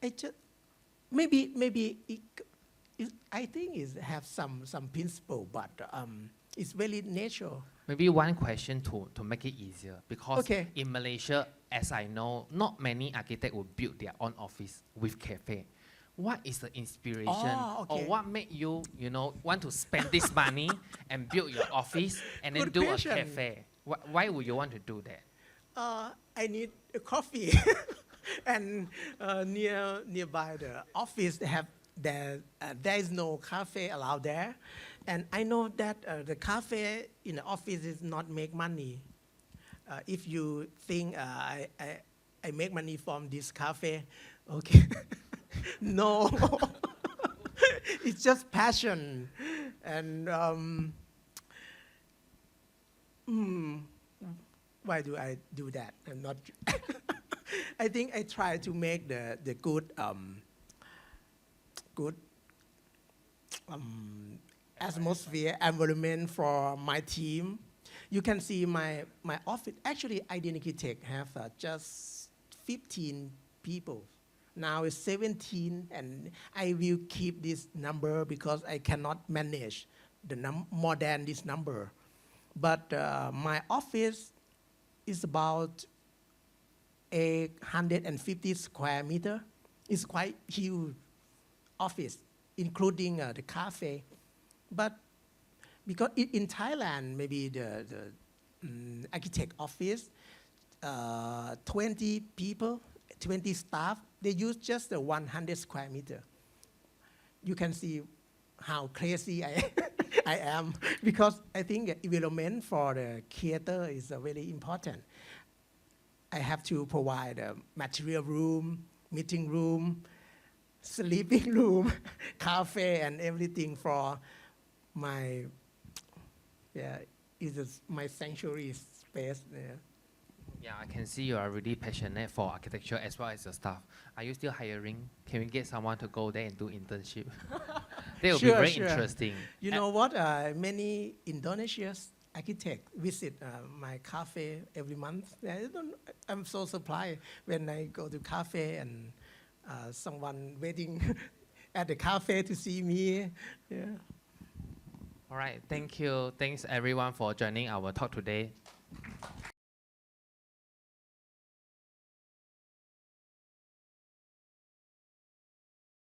D: just maybe I think it have some principle, but it's very natural.
A: Maybe one question to make it easier, because
D: Okay.
A: in Malaysia, as I know, not many architects will build their own office with cafe. What is the inspiration, or what made you, want to spend this money and build your office and then
D: Good
A: do
D: question.
A: a cafe? Why would you want to do that?
D: I need a coffee, and nearby the office there is no cafe allowed there, and I know that the cafe in the office is not make money. If you think I make money from this cafe, okay. No, it's just passion, and why do I do that? I'm not. I think I try to make the good atmosphere, environment for my team. You can see my office. Actually, IDIN Architect have just 15 people. Now it's 17, and I will keep this number because I cannot manage more than this number. But my office is about 150 square meter. It's quite huge office, including the cafe. But because in Thailand, maybe the architect office, 20 people, 20 staff, they use just 100 square meter. You can see how crazy I am, because I think the environment for the theater is very important. I have to provide a material room, meeting room, sleeping room, cafe, and everything for my, my sanctuary space there.
A: Yeah, I can see you are really passionate for architecture as well as your staff. Are you still hiring? Can we get someone to go there and do internship? That will be very interesting.
D: You know what? Many Indonesian architects visit my cafe every month. I'm so surprised when I go to cafe and someone waiting at the cafe to see me. Yeah.
A: All right, thank you. Thanks everyone for joining our talk today.